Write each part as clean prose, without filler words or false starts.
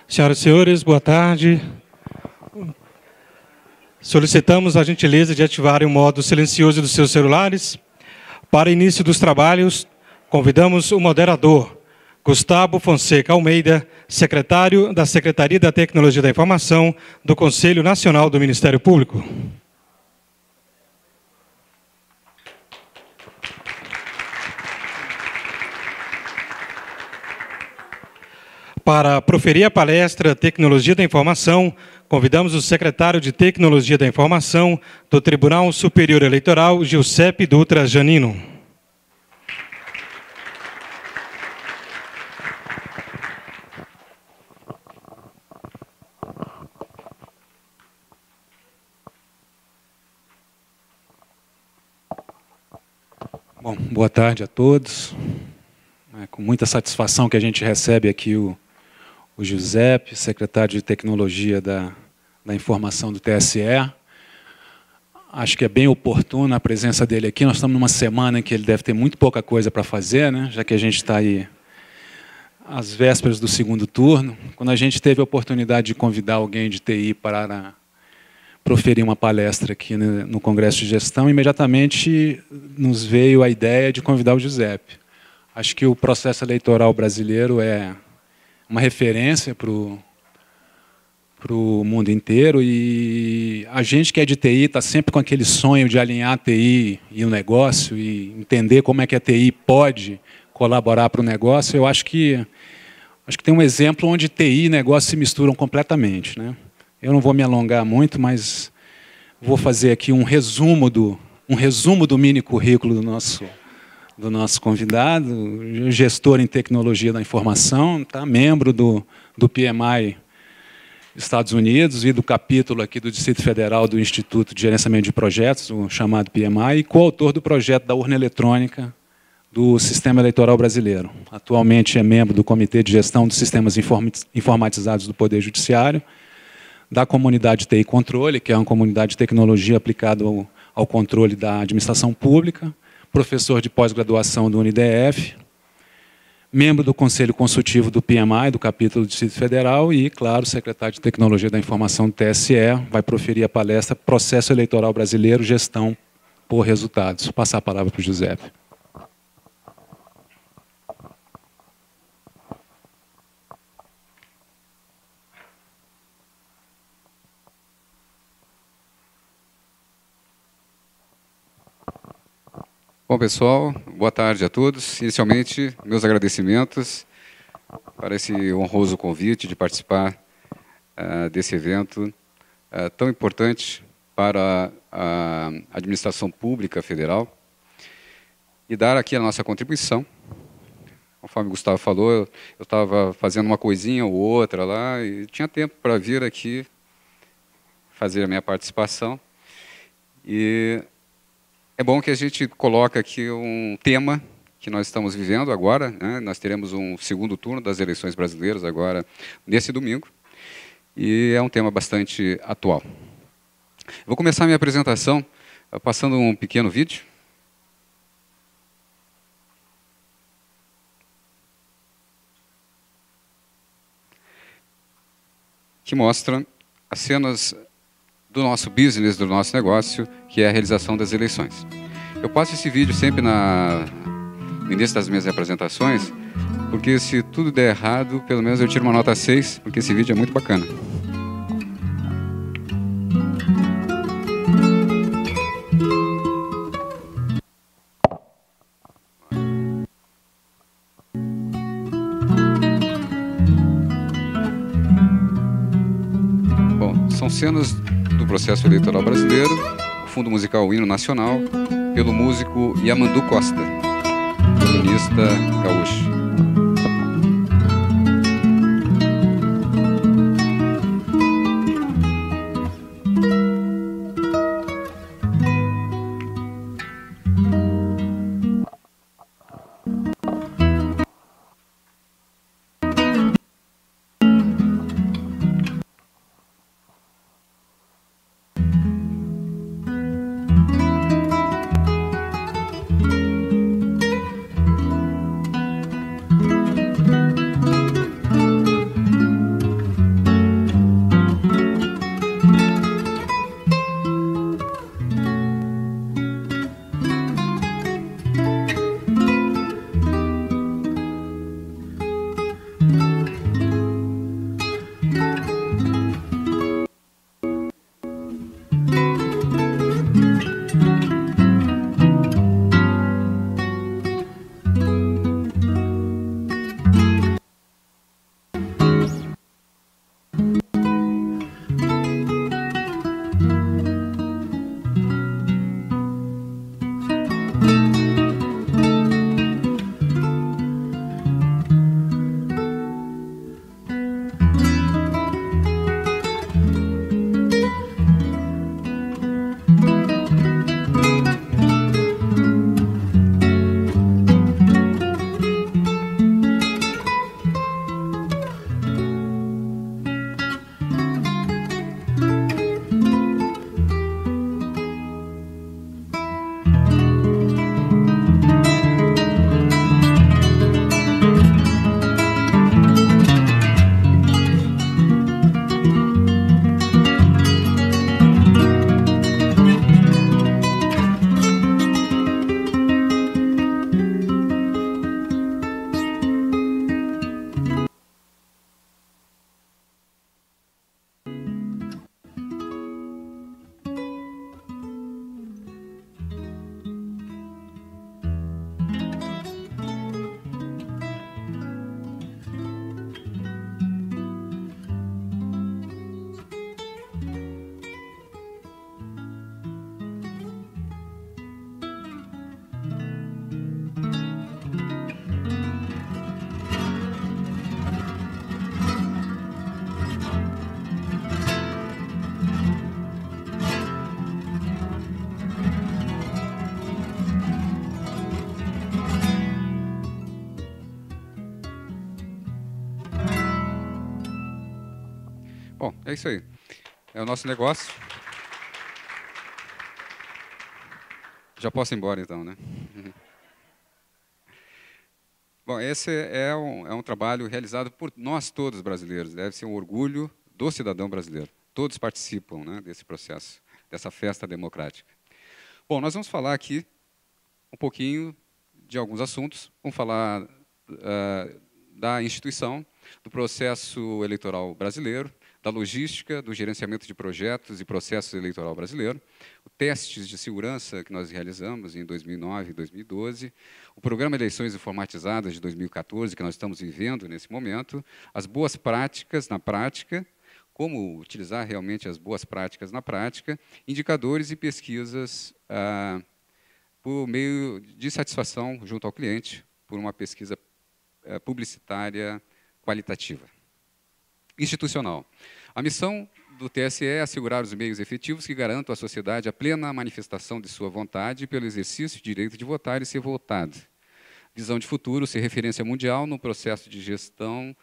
Senhoras e senhores, boa tarde. Solicitamos a gentileza de ativarem o modo silencioso dos seus celulares. Para início dos trabalhos, convidamos o moderador, Gustavo Fonseca Almeida, secretário da Secretaria da Tecnologia da Informação do Conselho Nacional do Ministério Público. Para proferir a palestra Tecnologia da Informação, convidamos o secretário de Tecnologia da Informação do Tribunal Superior Eleitoral, Giuseppe Dutra Janino. Bom, boa tarde a todos. É com muita satisfação que a gente recebe aqui o Giuseppe, secretário de Tecnologia da Informação do TSE. Acho que é bem oportuna a presença dele aqui. Nós estamos numa semana em que ele deve ter muito pouca coisa para fazer, né? Já que a gente está aí às vésperas do segundo turno. Quando a gente teve a oportunidade de convidar alguém de TI para proferir uma palestra aqui no Congresso de Gestão, imediatamente nos veio a ideia de convidar o Giuseppe. Acho que o processo eleitoral brasileiro é uma referência para o mundo inteiro, e a gente que é de TI está sempre com aquele sonho de alinhar a TI e o negócio e entender como é que a TI pode colaborar para o negócio. Eu acho que tem um exemplo onde TI e negócio se misturam completamente, né? Eu não vou me alongar muito, mas vou fazer aqui um resumo do mini currículo do nosso convidado, gestor em tecnologia da informação, tá? Membro do PMI Estados Unidos e do capítulo aqui do Distrito Federal do Instituto de Gerenciamento de Projetos, o chamado PMI, e coautor do projeto da urna eletrônica do Sistema Eleitoral Brasileiro. Atualmente é membro do Comitê de Gestão dos Sistemas Informatizados do Poder Judiciário, da comunidade TI Controle, que é uma comunidade de tecnologia aplicada ao controle da administração pública, professor de pós-graduação do UniDF, membro do Conselho Consultivo do PMI, do capítulo do Distrito Federal, e, claro, secretário de Tecnologia da Informação do TSE, vai proferir a palestra Processo Eleitoral Brasileiro, Gestão por Resultados. Vou passar a palavra para o Giuseppe. Bom, pessoal, boa tarde a todos. Inicialmente, meus agradecimentos para esse honroso convite de participar desse evento tão importante para a administração pública federal e dar aqui a nossa contribuição. Conforme o Gustavo falou, eu estava fazendo uma coisinha ou outra lá e tinha tempo para vir aqui fazer a minha participação. E é bom que a gente coloca aqui um tema que nós estamos vivendo agora, né? Nós teremos um segundo turno das eleições brasileiras agora, nesse domingo, e é um tema bastante atual. Eu vou começar a minha apresentação passando um pequeno vídeo. Que mostra as cenas do nosso business, do nosso negócio, que é a realização das eleições. Eu passo esse vídeo sempre no início das minhas apresentações, porque se tudo der errado, pelo menos eu tiro uma nota 6, porque esse vídeo é muito bacana. Bom, são cenas do processo eleitoral brasileiro, o fundo musical O Hino Nacional, pelo músico Yamandu Costa, violinista gaúcho. Bom, é isso aí. É o nosso negócio. Já posso ir embora, então, né? Bom, esse é um trabalho realizado por nós todos brasileiros. Deve ser um orgulho do cidadão brasileiro. Todos participam, né, desse processo, dessa festa democrática. Bom, nós vamos falar aqui um pouquinho de alguns assuntos. Vamos falar da instituição, do processo eleitoral brasileiro, da logística, do gerenciamento de projetos e processos eleitoral brasileiro, os testes de segurança que nós realizamos em 2009 e 2012, o programa Eleições Informatizadas de 2014, que nós estamos vivendo nesse momento, as boas práticas na prática, como utilizar realmente as boas práticas na prática, indicadores e pesquisas por meio de satisfação junto ao cliente, por uma pesquisa publicitária qualitativa. Institucional. A missão do TSE é assegurar os meios efetivos que garantam à sociedade a plena manifestação de sua vontade pelo exercício do direito de votar e ser votado. Visão de futuro, ser referência mundial no processo de gestão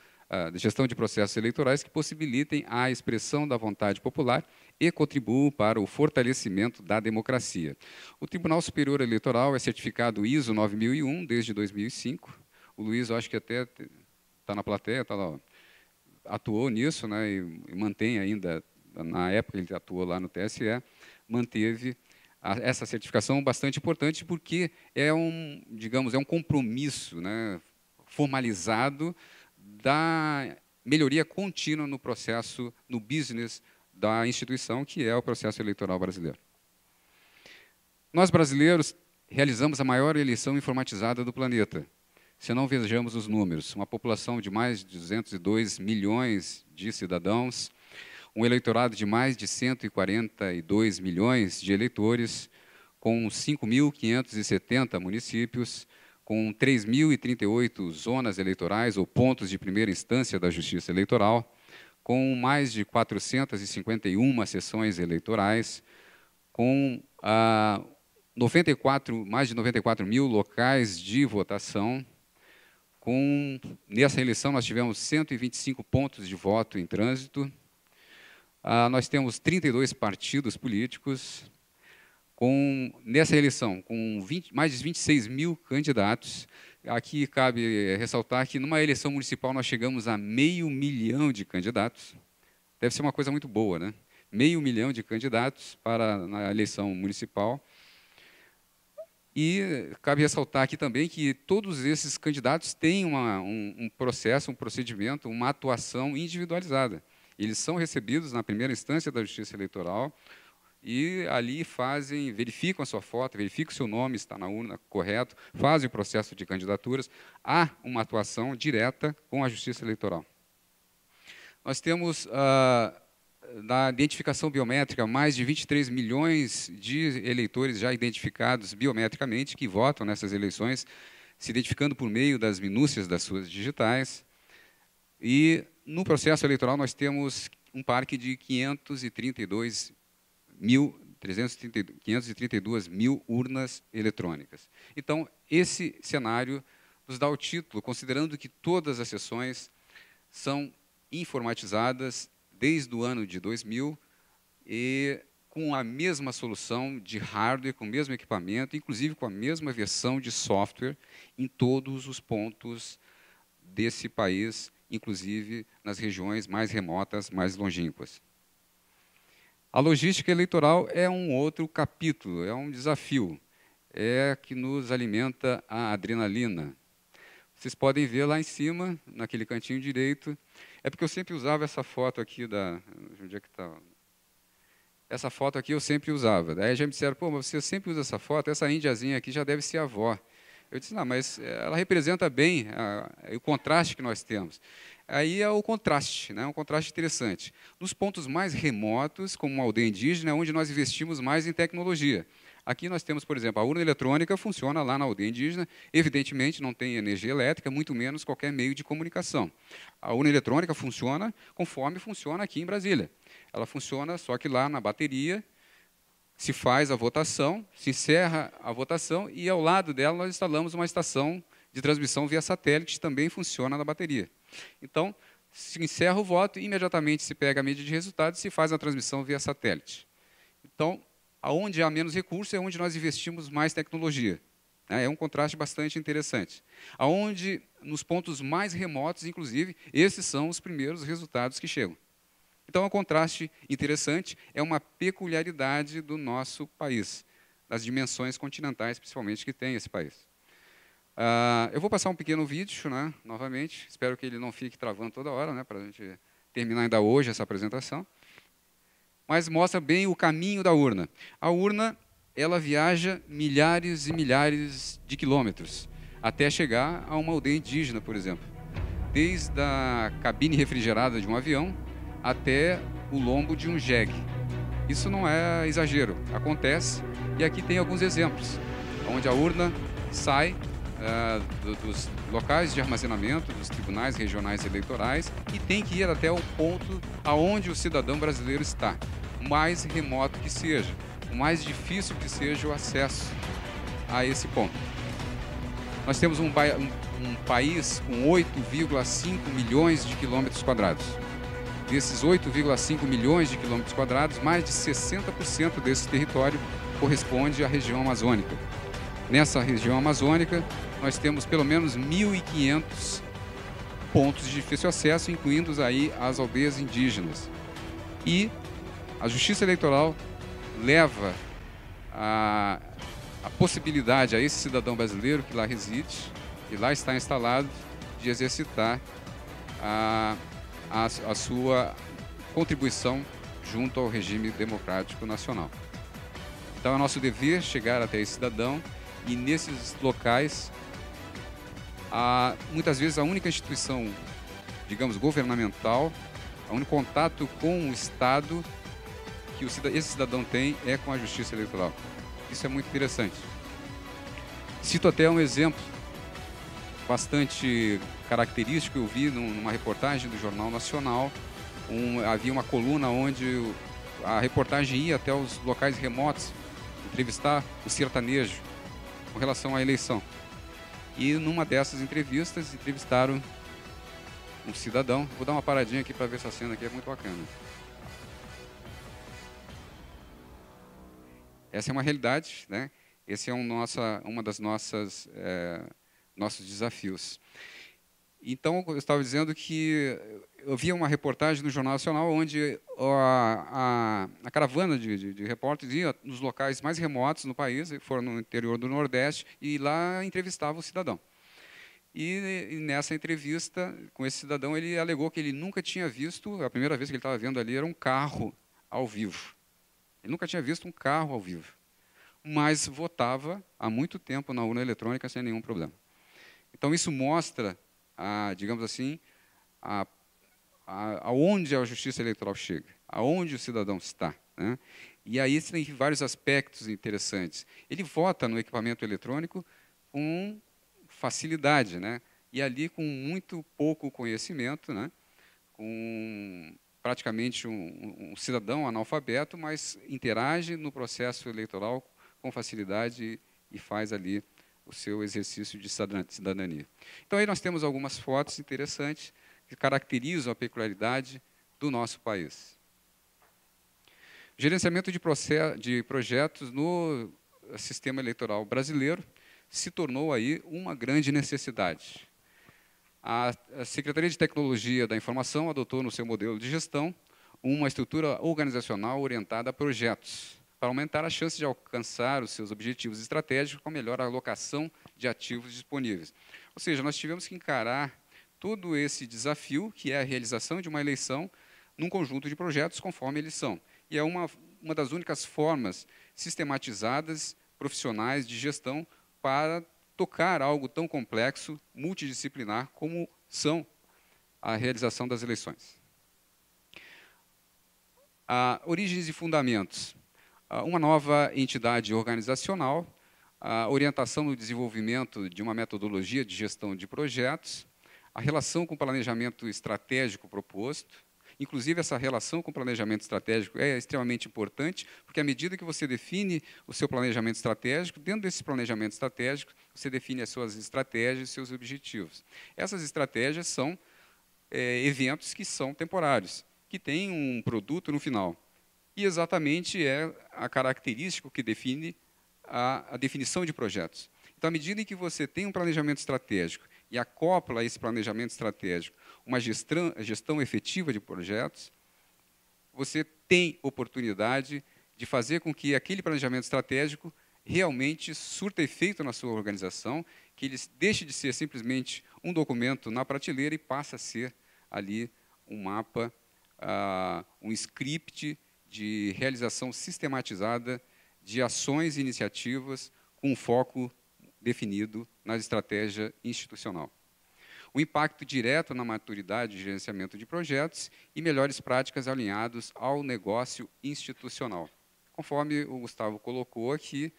de processos eleitorais que possibilitem a expressão da vontade popular e contribuam para o fortalecimento da democracia. O Tribunal Superior Eleitoral é certificado ISO 9001 desde 2005. O Luiz, eu acho que até está na plateia, está lá, ó, atuou nisso, né, e mantém ainda, na época ele atuou lá no TSE, manteve essa certificação bastante importante porque é digamos, é um compromisso, né, formalizado da melhoria contínua no processo, no business da instituição, que é o processo eleitoral brasileiro. Nós, brasileiros, realizamos a maior eleição informatizada do planeta. Se não vejamos os números, uma população de mais de 202 milhões de cidadãos, um eleitorado de mais de 142 milhões de eleitores, com 5.570 municípios, com 3.038 zonas eleitorais ou pontos de primeira instância da Justiça Eleitoral, com mais de 451 sessões eleitorais, com mais de 94 mil locais de votação. Nessa eleição, nós tivemos 125 pontos de voto em trânsito. Nós temos 32 partidos políticos. Nessa eleição, com mais de 26 mil candidatos. Aqui cabe ressaltar que, numa eleição municipal, nós chegamos a 500 mil de candidatos. Deve ser uma coisa muito boa, né? 500 mil de candidatos na eleição municipal. E cabe ressaltar aqui também que todos esses candidatos têm um processo, um procedimento, uma atuação individualizada. Eles são recebidos na primeira instância da Justiça Eleitoral e ali verificam a sua foto, verificam se o nome está na urna correto, fazem o processo de candidaturas. Há uma atuação direta com a Justiça Eleitoral. Nós temos na identificação biométrica, mais de 23 milhões de eleitores já identificados biometricamente, que votam nessas eleições, se identificando por meio das minúcias das suas digitais. E no processo eleitoral nós temos um parque de 532 mil urnas eletrônicas. Então, esse cenário nos dá o título, considerando que todas as sessões são informatizadas desde o ano de 2000 e com a mesma solução de hardware, com o mesmo equipamento, inclusive com a mesma versão de software em todos os pontos desse país, inclusive nas regiões mais remotas, mais longínquas. A logística eleitoral é um outro capítulo, é um desafio, é que nos alimenta a adrenalina. Vocês podem ver lá em cima, naquele cantinho direito, é porque eu sempre usava essa foto aqui onde é que está? Essa foto aqui eu sempre usava. Daí já me disseram, pô, mas você sempre usa essa foto, essa índiazinha aqui já deve ser a avó. Eu disse, não, mas ela representa bem o contraste que nós temos. Aí é o contraste, né? Um contraste interessante. Nos pontos mais remotos, como uma aldeia indígena, é onde nós investimos mais em tecnologia. Aqui nós temos, por exemplo, a urna eletrônica funciona lá na aldeia indígena, evidentemente não tem energia elétrica, muito menos qualquer meio de comunicação. A urna eletrônica funciona conforme funciona aqui em Brasília. Ela funciona só que lá na bateria se faz a votação, se encerra a votação e ao lado dela nós instalamos uma estação de transmissão via satélite que também funciona na bateria. Então, se encerra o voto, imediatamente se pega a mídia de resultados e se faz a transmissão via satélite. Então, aonde há menos recursos é onde nós investimos mais tecnologia. É um contraste bastante interessante. Aonde, nos pontos mais remotos, inclusive, esses são os primeiros resultados que chegam. Então, é um contraste interessante, é uma peculiaridade do nosso país, das dimensões continentais, principalmente, que tem esse país. Eu vou passar um pequeno vídeo, né, novamente, espero que ele não fique travando toda hora, né, para a gente terminar ainda hoje essa apresentação. Mas mostra bem o caminho da urna. A urna, ela viaja milhares e milhares de quilômetros, até chegar a uma aldeia indígena, por exemplo. Desde a cabine refrigerada de um avião, até o lombo de um jegue. Isso não é exagero, acontece, e aqui tem alguns exemplos, onde a urna sai dos locais de armazenamento, dos tribunais regionais eleitorais, e tem que ir até o ponto aonde o cidadão brasileiro está, o mais remoto que seja, o mais difícil que seja o acesso a esse ponto. Nós temos um país com 8,5 milhões de quilômetros quadrados. Desses 8,5 milhões de quilômetros quadrados, mais de 60% desse território corresponde à região amazônica. Nessa região amazônica, nós temos pelo menos 1.500 pontos de difícil acesso, incluindo aí as aldeias indígenas. E a Justiça Eleitoral leva a possibilidade a esse cidadão brasileiro que lá reside e lá está instalado de exercitar a sua contribuição junto ao regime democrático nacional. Então é nosso dever chegar até esse cidadão e nesses locais, muitas vezes a única instituição, digamos, governamental, o único contato com o Estado que esse cidadão tem é com a Justiça Eleitoral. Isso é muito interessante. Cito até um exemplo bastante característico, eu vi numa reportagem do Jornal Nacional, havia uma coluna onde a reportagem ia até os locais remotos, entrevistar o sertanejo com relação à eleição. E numa dessas entrevistas, entrevistaram um cidadão. Vou dar uma paradinha aqui para ver essa cena aqui, é muito bacana. Essa é uma realidade, né? Esse é uma das nossos desafios. Então, eu estava dizendo que eu vi uma reportagem no Jornal Nacional onde a caravana de repórteres ia nos locais mais remotos no país, foram no interior do Nordeste, e lá entrevistava o cidadão. E nessa entrevista com esse cidadão, ele alegou que ele nunca tinha visto, a primeira vez que ele estava vendo ali era um carro ao vivo. Ele nunca tinha visto um carro ao vivo, mas votava há muito tempo na urna eletrônica sem nenhum problema. Então, isso mostra, digamos assim, aonde a Justiça Eleitoral chega, aonde o cidadão está, né? E aí tem vários aspectos interessantes. Ele vota no equipamento eletrônico com facilidade, né? E ali com muito pouco conhecimento, né? Com praticamente um cidadão analfabeto, mas interage no processo eleitoral com facilidade e faz ali o seu exercício de cidadania. Então, aí nós temos algumas fotos interessantes que caracterizam a peculiaridade do nosso país. Gerenciamento de projetos no sistema eleitoral brasileiro se tornou aí uma grande necessidade. A Secretaria de Tecnologia da Informação adotou no seu modelo de gestão uma estrutura organizacional orientada a projetos, para aumentar a chance de alcançar os seus objetivos estratégicos com a melhor alocação de ativos disponíveis. Ou seja, nós tivemos que encarar todo esse desafio, que é a realização de uma eleição, num conjunto de projetos conforme eles são. E é uma das únicas formas sistematizadas, profissionais, de gestão, para tocar algo tão complexo, multidisciplinar, como são a realização das eleições. Origens e fundamentos. Uma nova entidade organizacional, a orientação no desenvolvimento de uma metodologia de gestão de projetos, a relação com o planejamento estratégico proposto. Inclusive, essa relação com o planejamento estratégico é extremamente importante, porque à medida que você define o seu planejamento estratégico, dentro desse planejamento estratégico, você define as suas estratégias e seus objetivos. Essas estratégias são eventos que são temporários, que têm um produto no final. E exatamente é a característica que define a definição de projetos. Então, à medida em que você tem um planejamento estratégico e acopla a esse planejamento estratégico uma gestão efetiva de projetos, você tem oportunidade de fazer com que aquele planejamento estratégico realmente surta efeito na sua organização, que ele deixe de ser simplesmente um documento na prateleira e passe a ser ali um mapa, um script de realização sistematizada de ações e iniciativas com um foco definido na estratégia institucional. O impacto direto na maturidade de gerenciamento de projetos e melhores práticas alinhados ao negócio institucional. Conforme o Gustavo colocou aqui,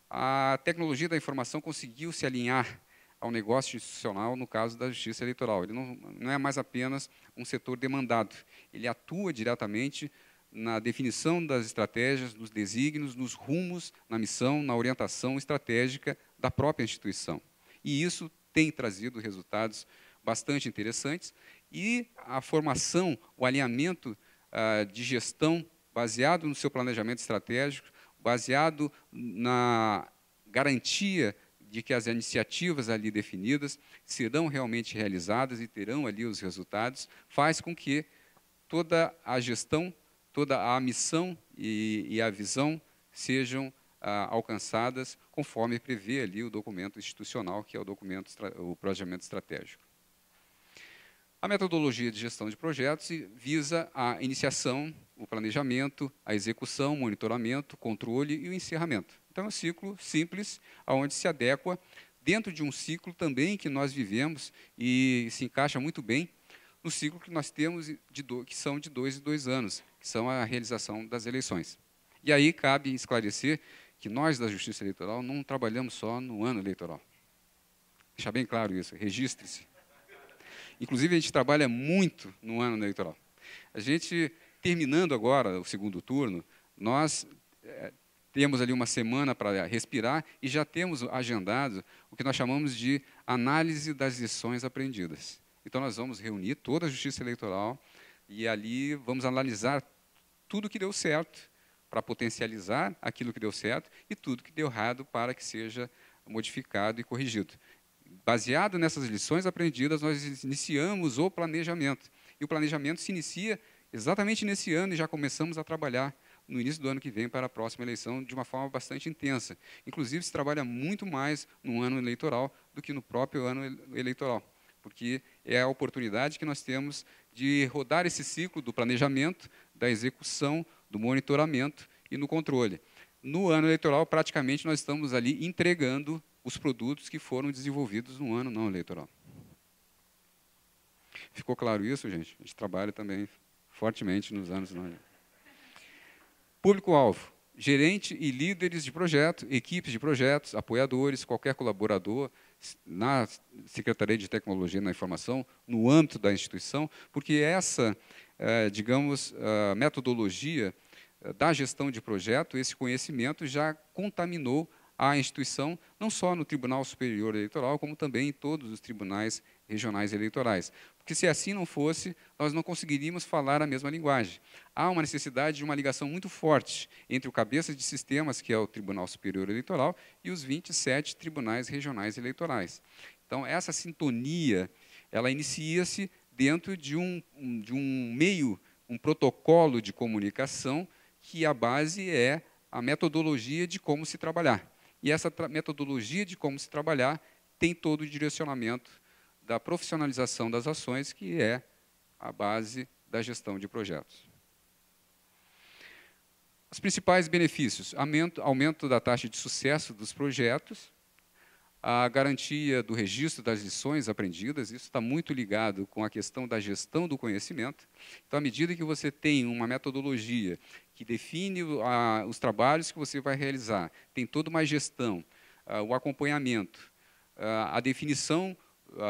a tecnologia da informação conseguiu se alinhar ao negócio institucional no caso da justiça eleitoral. Ele não é mais apenas um setor demandado, ele atua diretamente na definição das estratégias, nos desígnios, nos rumos, na missão, na orientação estratégica da própria instituição. E isso tem trazido resultados bastante interessantes, e a formação, o alinhamento de gestão baseado no seu planejamento estratégico, baseado na garantia de que as iniciativas ali definidas serão realmente realizadas e terão ali os resultados, faz com que toda a gestão, toda a missão e a visão sejam alcançadas conforme prevê ali o documento institucional, que é o planejamento estratégico. A metodologia de gestão de projetos visa a iniciação, o planejamento, a execução, o monitoramento, o controle e o encerramento. Então, é um ciclo simples, onde se adequa dentro de um ciclo também que nós vivemos e se encaixa muito bem no ciclo que nós temos, que são de 2 em 2 anos, que são a realização das eleições. E aí cabe esclarecer que nós, da Justiça Eleitoral, não trabalhamos só no ano eleitoral. Deixar bem claro isso, registre-se. Inclusive, a gente trabalha muito no ano eleitoral. A gente, terminando agora o segundo turno, nós temos ali uma semana para respirar e já temos agendado o que nós chamamos de análise das lições aprendidas. Então, nós vamos reunir toda a Justiça Eleitoral e ali vamos analisar tudo que deu certo para potencializar aquilo que deu certo e tudo que deu errado para que seja modificado e corrigido. Baseado nessas lições aprendidas, nós iniciamos o planejamento. E o planejamento se inicia exatamente nesse ano e já começamos a trabalhar no início do ano que vem para a próxima eleição de uma forma bastante intensa. Inclusive, se trabalha muito mais no ano eleitoral do que no próprio ano eleitoral, porque é a oportunidade que nós temos de rodar esse ciclo do planejamento, da execução, do monitoramento e no controle. No ano eleitoral, praticamente, nós estamos ali entregando os produtos que foram desenvolvidos no ano não eleitoral. Ficou claro isso, gente? A gente trabalha também fortemente nos anos não eleitorais. Público-alvo: gerente e líderes de projeto, equipes de projetos, apoiadores, qualquer colaborador na Secretaria de Tecnologia da Informação, no âmbito da instituição, porque essa, digamos, metodologia da gestão de projeto, esse conhecimento já contaminou a instituição, não só no Tribunal Superior Eleitoral, como também em todos os tribunais regionais eleitorais. Porque se assim não fosse, nós não conseguiríamos falar a mesma linguagem. Há uma necessidade de uma ligação muito forte entre o cabeça de sistemas, que é o Tribunal Superior Eleitoral, e os 27 tribunais regionais eleitorais. Então, essa sintonia, ela inicia-se dentro de um meio, um protocolo de comunicação, que a base é a metodologia de como se trabalhar. E essa metodologia de como se trabalhar tem todo o direcionamento da profissionalização das ações, que é a base da gestão de projetos. Os principais benefícios: aumento da taxa de sucesso dos projetos, a garantia do registro das lições aprendidas, isso está muito ligado com a questão da gestão do conhecimento. Então, à medida que você tem uma metodologia que define os trabalhos que você vai realizar, tem toda uma gestão, o acompanhamento, a definição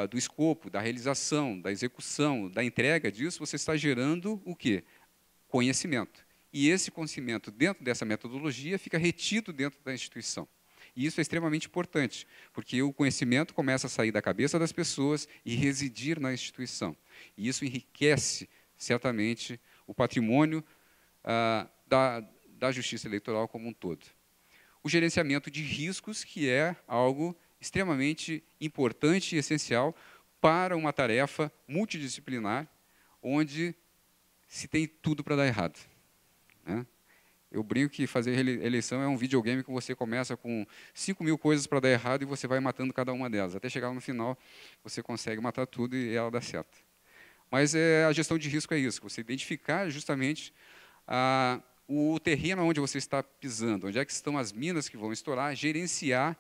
do escopo, da realização, da execução, da entrega disso, você está gerando o quê? Conhecimento. E esse conhecimento, dentro dessa metodologia, fica retido dentro da instituição. E isso é extremamente importante, porque o conhecimento começa a sair da cabeça das pessoas e residir na instituição. E isso enriquece, certamente, o patrimônio da justiça eleitoral como um todo. O gerenciamento de riscos, que é algo extremamente importante e essencial para uma tarefa multidisciplinar, onde se tem tudo para dar errado, né? Eu brinco que fazer eleição é um videogame que você começa com 5.000 coisas para dar errado e você vai matando cada uma delas. Até chegar no final, você consegue matar tudo e ela dá certo. Mas a gestão de risco é isso, você identificar justamente o terreno onde você está pisando, onde é que estão as minas que vão estourar, gerenciar,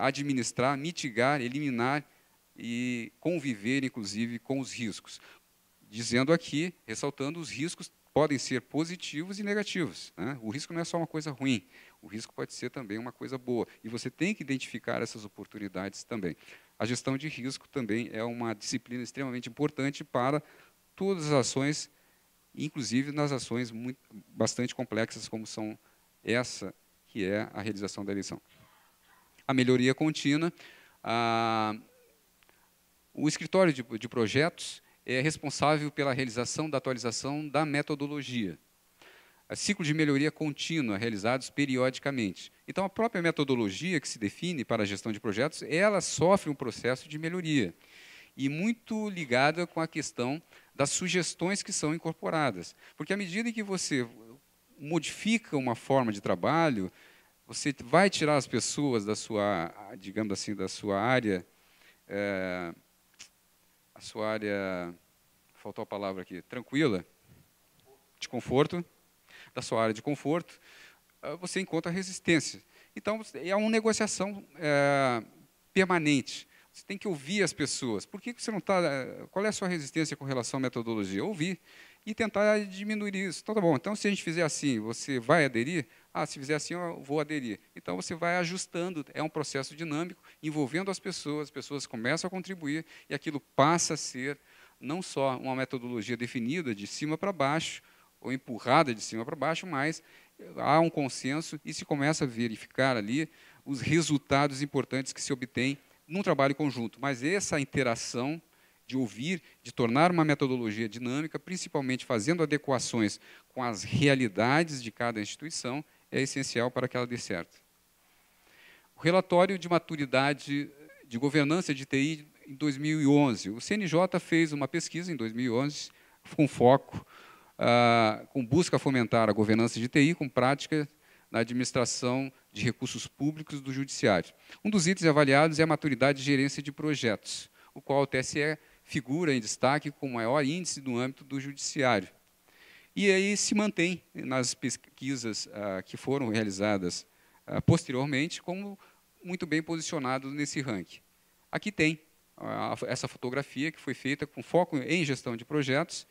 administrar, mitigar, eliminar e conviver, inclusive, com os riscos. Dizendo aqui, ressaltando, os riscos podem ser positivos e negativos, né? O risco não é só uma coisa ruim, o risco pode ser também uma coisa boa. E você tem que identificar essas oportunidades também. A gestão de risco também é uma disciplina extremamente importante para todas as ações, inclusive nas ações bastante complexas, como são essa, que é a realização da eleição. A melhoria contínua. O escritório de projetos é responsável pela realização da atualização da metodologia. Ciclo de melhoria contínua, realizados periodicamente. Então, a própria metodologia que se define para a gestão de projetos, ela sofre um processo de melhoria. E muito ligada com a questão das sugestões que são incorporadas. Porque à medida em que você modifica uma forma de trabalho, você vai tirar as pessoas da sua, digamos assim, da sua área, faltou a palavra aqui, tranquila, de conforto, da sua área de conforto, você encontra resistência. Então, é uma negociação permanente. Você tem que ouvir as pessoas. Por que você não está... Qual é a sua resistência com relação à metodologia? Ouvir e tentar diminuir isso. Então, tá bom. Então, se a gente fizer assim, você vai aderir? Se fizer assim, eu vou aderir. Então, você vai ajustando. É um processo dinâmico, envolvendo as pessoas começam a contribuir e aquilo passa a ser não só uma metodologia definida de cima para baixo, ou empurrada de cima para baixo, mas há um consenso e se começa a verificar ali os resultados importantes que se obtêm num trabalho conjunto. Mas essa interação de ouvir, de tornar uma metodologia dinâmica, principalmente fazendo adequações com as realidades de cada instituição, é essencial para que ela dê certo. O relatório de maturidade de governança de TI em 2011. O CNJ fez uma pesquisa em 2011 com foco, com busca a fomentar a governança de TI com prática na administração de recursos públicos do Judiciário. Um dos itens avaliados é a maturidade de gerência de projetos, o qual o TSE figura em destaque com o maior índice no âmbito do Judiciário. E aí se mantém nas pesquisas que foram realizadas posteriormente como muito bem posicionado nesse ranking. Aqui tem essa fotografia que foi feita com foco em gestão de projetos,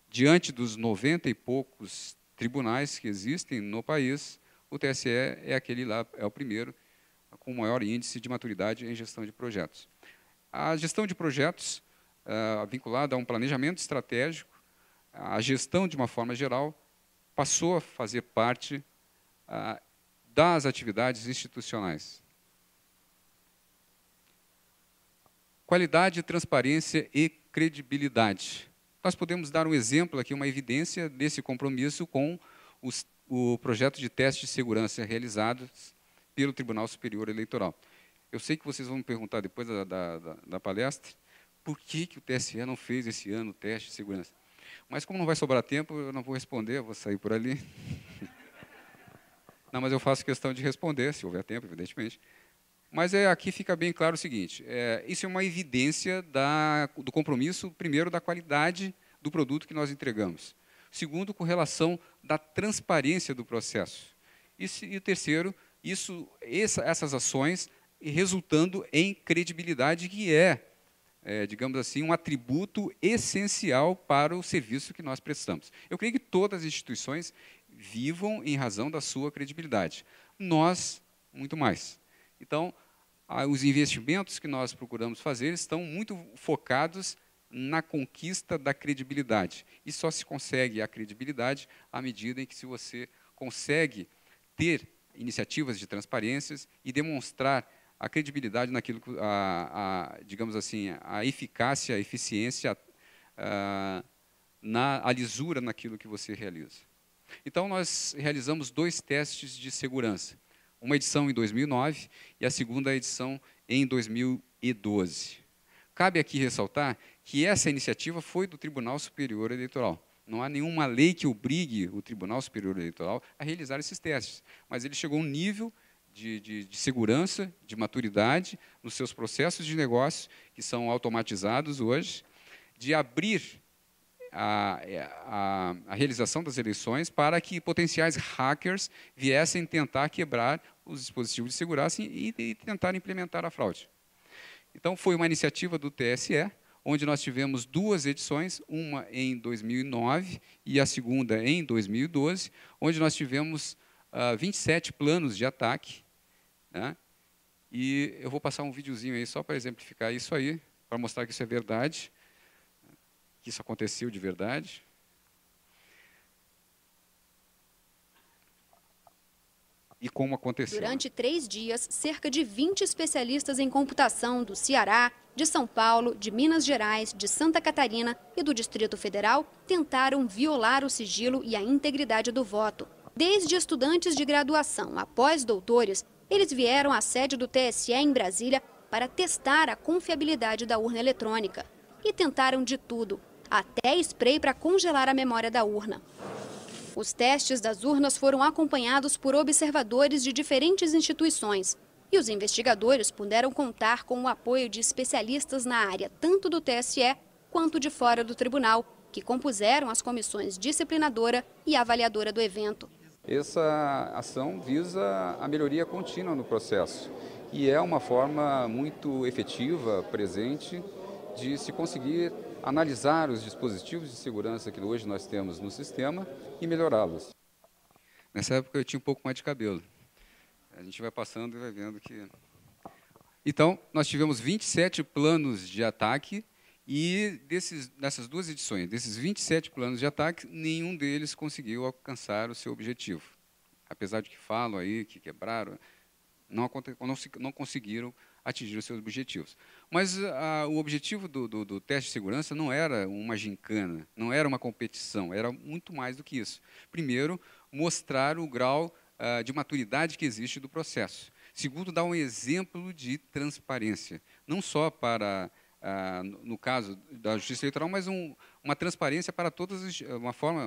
diante dos 90 e poucos tribunais que existem no país, o TSE é aquele lá, é o primeiro, com o maior índice de maturidade em gestão de projetos. A gestão de projetos, vinculada a um planejamento estratégico, a gestão, de uma forma geral, passou a fazer parte das atividades institucionais. Qualidade, transparência e credibilidade. Nós podemos dar um exemplo aqui, uma evidência desse compromisso com o projeto de teste de segurança realizado pelo Tribunal Superior Eleitoral. Eu sei que vocês vão me perguntar depois da palestra, por que o TSE não fez esse ano o teste de segurança? Mas como não vai sobrar tempo, eu não vou responder, eu vou sair por ali. Não, mas eu faço questão de responder, se houver tempo, evidentemente. Mas aqui fica bem claro o seguinte, isso é uma evidência do compromisso, primeiro, da qualidade do produto que nós entregamos. Segundo, com relação da transparência do processo. E o terceiro, essas ações resultando em credibilidade, que digamos assim, um atributo essencial para o serviço que nós prestamos. Eu creio que todas as instituições vivam em razão da sua credibilidade. Nós, muito mais. Então, os investimentos que nós procuramos fazer estão muito focados na conquista da credibilidade. E só se consegue a credibilidade à medida em que se você consegue ter iniciativas de transparência e demonstrar a credibilidade naquilo, digamos assim, a eficácia, a eficiência, a lisura naquilo que você realiza. Então, nós realizamos 2 testes de segurança, uma edição em 2009 e a segunda edição em 2012. Cabe aqui ressaltar que essa iniciativa foi do Tribunal Superior Eleitoral. Não há nenhuma lei que obrigue o Tribunal Superior Eleitoral a realizar esses testes, mas ele chegou a um nível de segurança, de maturidade nos seus processos de negócio, que são automatizados hoje, de abrir a realização das eleições para que potenciais hackers viessem tentar quebrar os dispositivos de segurança e tentar implementar a fraude. Então, foi uma iniciativa do TSE, onde nós tivemos 2 edições, uma em 2009 e a segunda em 2012, onde nós tivemos 27 planos de ataque, né? E eu vou passar um videozinho aí só para exemplificar isso aí, para mostrar que isso é verdade, que isso aconteceu de verdade. E como aconteceu. Durante 3 dias, cerca de 20 especialistas em computação do Ceará, de São Paulo, de Minas Gerais, de Santa Catarina e do Distrito Federal tentaram violar o sigilo e a integridade do voto. Desde estudantes de graduação a pós-doutores, eles vieram à sede do TSE em Brasília para testar a confiabilidade da urna eletrônica. E tentaram de tudo, até spray para congelar a memória da urna. Os testes das urnas foram acompanhados por observadores de diferentes instituições e os investigadores puderam contar com o apoio de especialistas na área tanto do TSE quanto de fora do tribunal, que compuseram as comissões disciplinadora e avaliadora do evento. Essa ação visa a melhoria contínua no processo e é uma forma muito efetiva, presente, de se conseguir analisar os dispositivos de segurança que hoje nós temos no sistema e melhorá-los. Nessa época eu tinha um pouco mais de cabelo. A gente vai passando e vai vendo que... Então, nós tivemos 27 planos de ataque e nessas 2 edições, desses 27 planos de ataque, nenhum deles conseguiu alcançar o seu objetivo. Apesar de que falam aí, que quebraram, não conseguiram atingir os seus objetivos. Mas o objetivo do teste de segurança não era uma gincana, não era uma competição, era muito mais do que isso. Primeiro, mostrar o grau de maturidade que existe do processo. Segundo, dar um exemplo de transparência, não só para, no caso da Justiça Eleitoral, mas uma transparência para todas,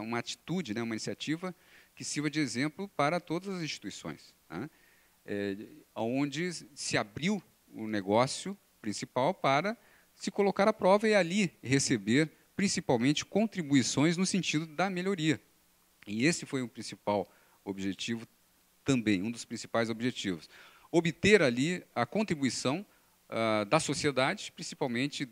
uma atitude, né, uma iniciativa que sirva de exemplo para todas as instituições, né? Onde se abriu o negócio principal para se colocar à prova e ali receber, principalmente, contribuições no sentido da melhoria. E esse foi o principal objetivo também, um dos principais objetivos. Obter ali a contribuição da sociedade, principalmente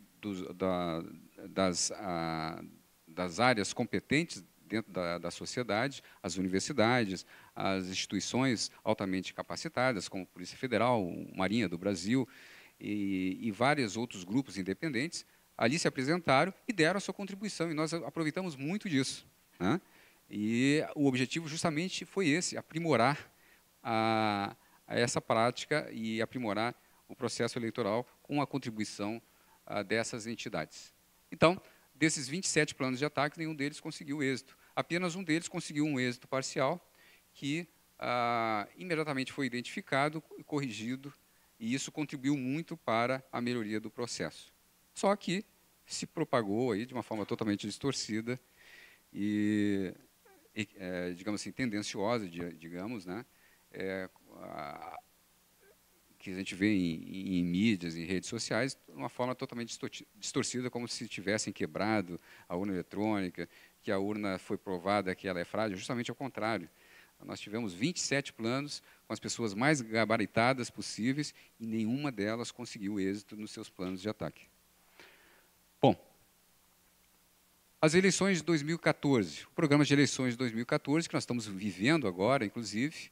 das áreas competentes dentro da sociedade, as universidades, as instituições altamente capacitadas, como a Polícia Federal, Marinha do Brasil e vários outros grupos independentes, ali se apresentaram e deram a sua contribuição, e nós aproveitamos muito disso, né? E o objetivo justamente foi esse, aprimorar essa prática e aprimorar o processo eleitoral com a contribuição dessas entidades. Então, desses 27 planos de ataque, nenhum deles conseguiu êxito. Apenas um deles conseguiu um êxito parcial, que imediatamente foi identificado e corrigido, e isso contribuiu muito para a melhoria do processo. Só que se propagou aí de uma forma totalmente distorcida e digamos assim, tendenciosa, digamos, né? Que a gente vê em mídias, em redes sociais, de uma forma totalmente distorcida, como se tivessem quebrado a urna eletrônica, que a urna foi provada que ela é frágil, justamente ao contrário. Nós tivemos 27 planos com as pessoas mais gabaritadas possíveis e nenhuma delas conseguiu êxito nos seus planos de ataque. Bom, as eleições de 2014, o programa de eleições de 2014, que nós estamos vivendo agora, inclusive,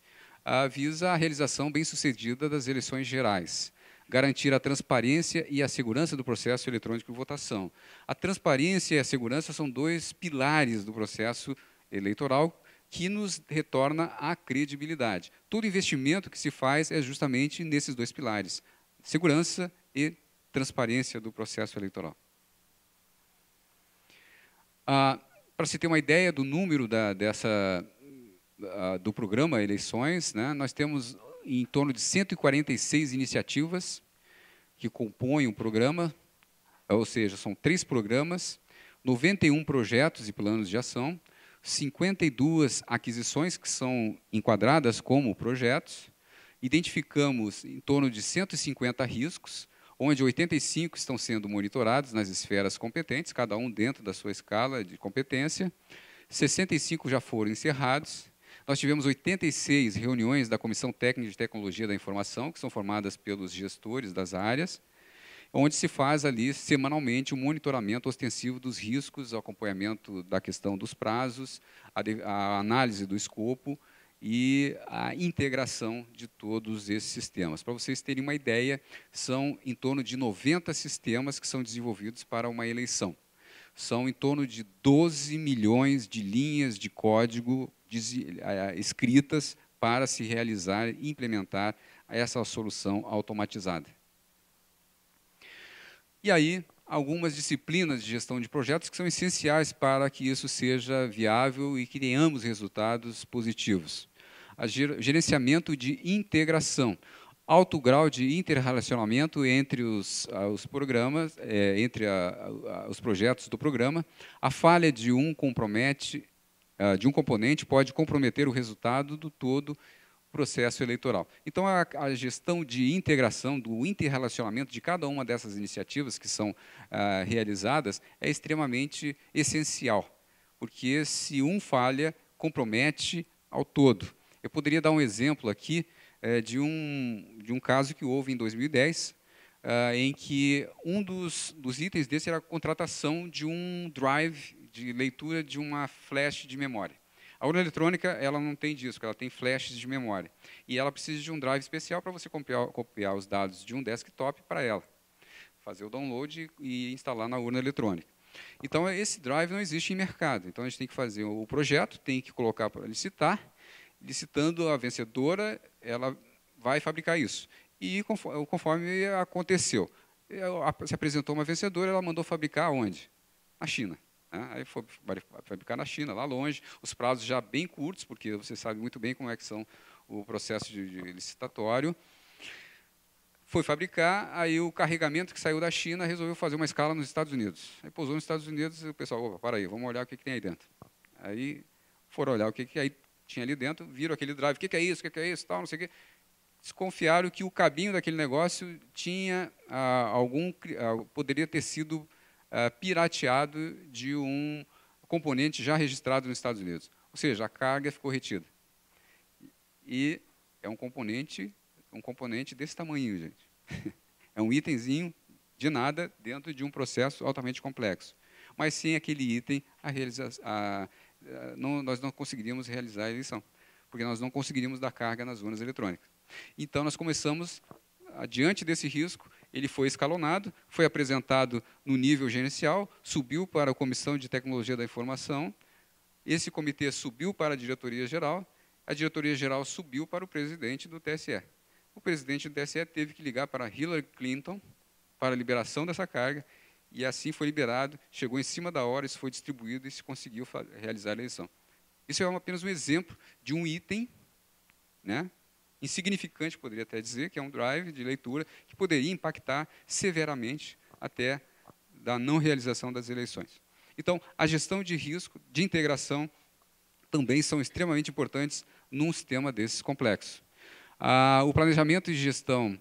visa a realização bem-sucedida das eleições gerais, garantir a transparência e a segurança do processo eletrônico de votação. A transparência e a segurança são 2 pilares do processo eleitoral que nos retorna a credibilidade. Todo investimento que se faz é justamente nesses 2 pilares, segurança e transparência do processo eleitoral. Para se ter uma ideia do número do programa Eleições, né, nós temos em torno de 146 iniciativas que compõem o programa, ou seja, são 3 programas, 91 projetos e planos de ação, 52 aquisições que são enquadradas como projetos, identificamos em torno de 150 riscos, onde 85 estão sendo monitorados nas esferas competentes, cada um dentro da sua escala de competência, 65 já foram encerrados. Nós tivemos 86 reuniões da Comissão Técnica de Tecnologia da Informação, que são formadas pelos gestores das áreas, onde se faz ali semanalmente o monitoramento ostensivo dos riscos, o acompanhamento da questão dos prazos, a análise do escopo e a integração de todos esses sistemas. Para vocês terem uma ideia, são em torno de 90 sistemas que são desenvolvidos para uma eleição. São em torno de 12 milhões de linhas de código escritas para se realizar e implementar essa solução automatizada. E aí, algumas disciplinas de gestão de projetos que são essenciais para que isso seja viável e que tenhamos resultados positivos. Gerenciamento de integração, alto grau de interrelacionamento entre os programas, entre os projetos do programa. A falha de um componente pode comprometer o resultado do todo processo eleitoral. Então, a gestão de integração, do interrelacionamento de cada uma dessas iniciativas que são realizadas é extremamente essencial, porque se um falha, compromete ao todo. Eu poderia dar um exemplo aqui de um caso que houve em 2010, em que um dos itens desse era a contratação de um drive de leitura de uma flash de memória. A urna eletrônica ela não tem disco, ela tem flashes de memória. E ela precisa de um drive especial para você copiar os dados de um desktop para ela. Fazer o download e instalar na urna eletrônica. Então, esse drive não existe em mercado. Então, a gente tem que fazer o projeto, tem que colocar para licitar. Licitando a vencedora, ela vai fabricar isso. E conforme aconteceu, se apresentou uma vencedora, ela mandou fabricar onde? Na China. Aí foi fabricar na China, lá longe, os prazos já bem curtos, porque você sabe muito bem como é que são o processo de licitatório. Foi fabricar, aí o carregamento que saiu da China resolveu fazer uma escala nos Estados Unidos. Aí pousou nos Estados Unidos e o pessoal, opa, para aí, vamos olhar o que tem aí dentro. Aí foram olhar o que aí tinha ali dentro, viram aquele drive, o que é isso, tal, não sei o quê. Desconfiaram que o cabinho daquele negócio tinha poderia ter sido pirateado de um componente já registrado nos Estados Unidos. Ou seja, a carga ficou retida. E é um componente desse tamanho, gente. É um itemzinho de nada dentro de um processo altamente complexo. Mas sem aquele item, nós não conseguiríamos realizar a eleição, porque nós não conseguiríamos dar carga nas urnas eletrônicas. Então, nós começamos, diante desse risco, ele foi escalonado, foi apresentado no nível gerencial, subiu para a Comissão de Tecnologia da Informação, esse comitê subiu para a diretoria-geral subiu para o presidente do TSE. O presidente do TSE teve que ligar para Hillary Clinton para a liberação dessa carga, e assim foi liberado, chegou em cima da hora, isso foi distribuído e se conseguiu realizar a eleição. Isso é apenas um exemplo de um item, né, insignificante, poderia até dizer, que é um drive de leitura que poderia impactar severamente até da não realização das eleições. Então, a gestão de risco, de integração, também são extremamente importantes num sistema desses complexos. O planejamento e gestão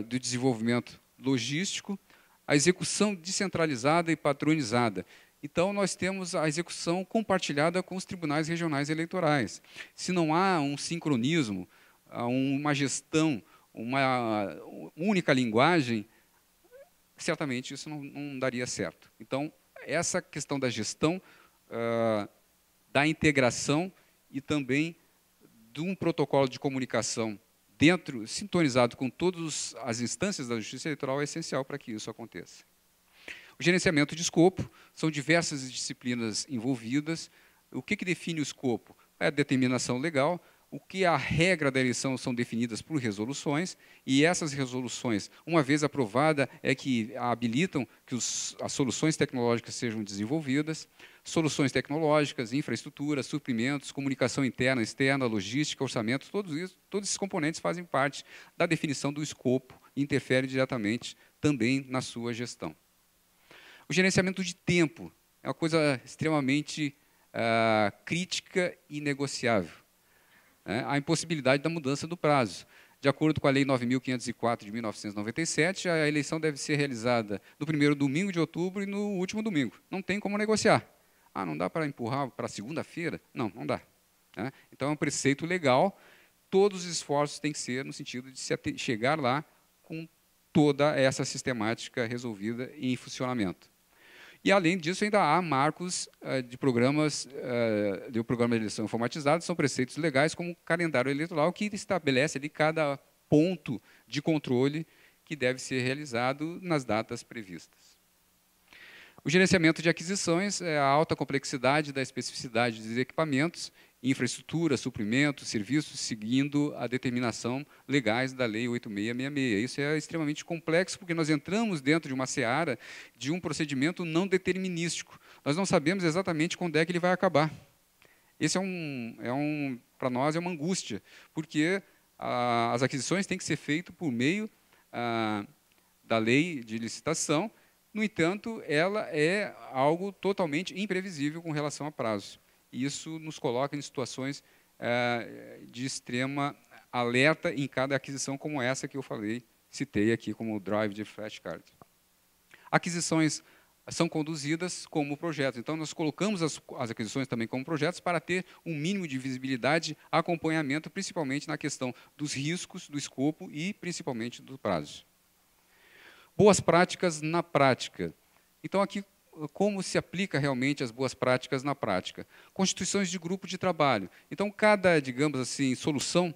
do desenvolvimento logístico, a execução descentralizada e padronizada. Então, nós temos a execução compartilhada com os tribunais regionais eleitorais. Se não há um sincronismo, uma gestão, uma única linguagem, certamente isso não daria certo. Então, essa questão da gestão, da integração e também de um protocolo de comunicação sintonizado com todas as instâncias da Justiça Eleitoral é essencial para que isso aconteça. O gerenciamento de escopo, são diversas disciplinas envolvidas. O que define o escopo? É a determinação legal, o que a regra da eleição são definidas por resoluções, e essas resoluções, uma vez aprovada, é que habilitam que as soluções tecnológicas sejam desenvolvidas, soluções tecnológicas, infraestrutura, suprimentos, comunicação interna, externa, logística, orçamento, todos esses componentes fazem parte da definição do escopo e interferem diretamente também na sua gestão. O gerenciamento de tempo é uma coisa extremamente crítica e negociável. A impossibilidade da mudança do prazo. De acordo com a Lei 9.504 de 1997, a eleição deve ser realizada no primeiro domingo de outubro e no último domingo. Não tem como negociar. Não dá para empurrar para segunda-feira? Não, não dá. Então é um preceito legal, todos os esforços têm que ser no sentido de chegar lá com toda essa sistemática resolvida e em funcionamento. E, além disso, ainda há marcos de programas do programa de eleição informatizada, são preceitos legais, como o calendário eleitoral, que estabelece ali cada ponto de controle que deve ser realizado nas datas previstas. O gerenciamento de aquisições é a alta complexidade da especificidade dos equipamentos, infraestrutura, suprimentos, serviços, seguindo a determinação legais da Lei 8666. Isso é extremamente complexo, porque nós entramos dentro de uma seara de um procedimento não determinístico. Nós não sabemos exatamente quando é que ele vai acabar. Esse para nós, é uma angústia, porque as aquisições têm que ser feitas por meio da lei de licitação. No entanto, ela é algo totalmente imprevisível com relação a prazo. E isso nos coloca em situações de extrema alerta em cada aquisição como essa que eu citei aqui como o drive de flashcard. Aquisições são conduzidas como projetos. Então, nós colocamos as aquisições também como projetos para ter um mínimo de visibilidade, acompanhamento, principalmente na questão dos riscos, do escopo e, principalmente, do prazo. Boas práticas na prática. Então, aqui, como se aplica realmente as boas práticas na prática? Constituições de grupo de trabalho. Então, cada, digamos assim, solução,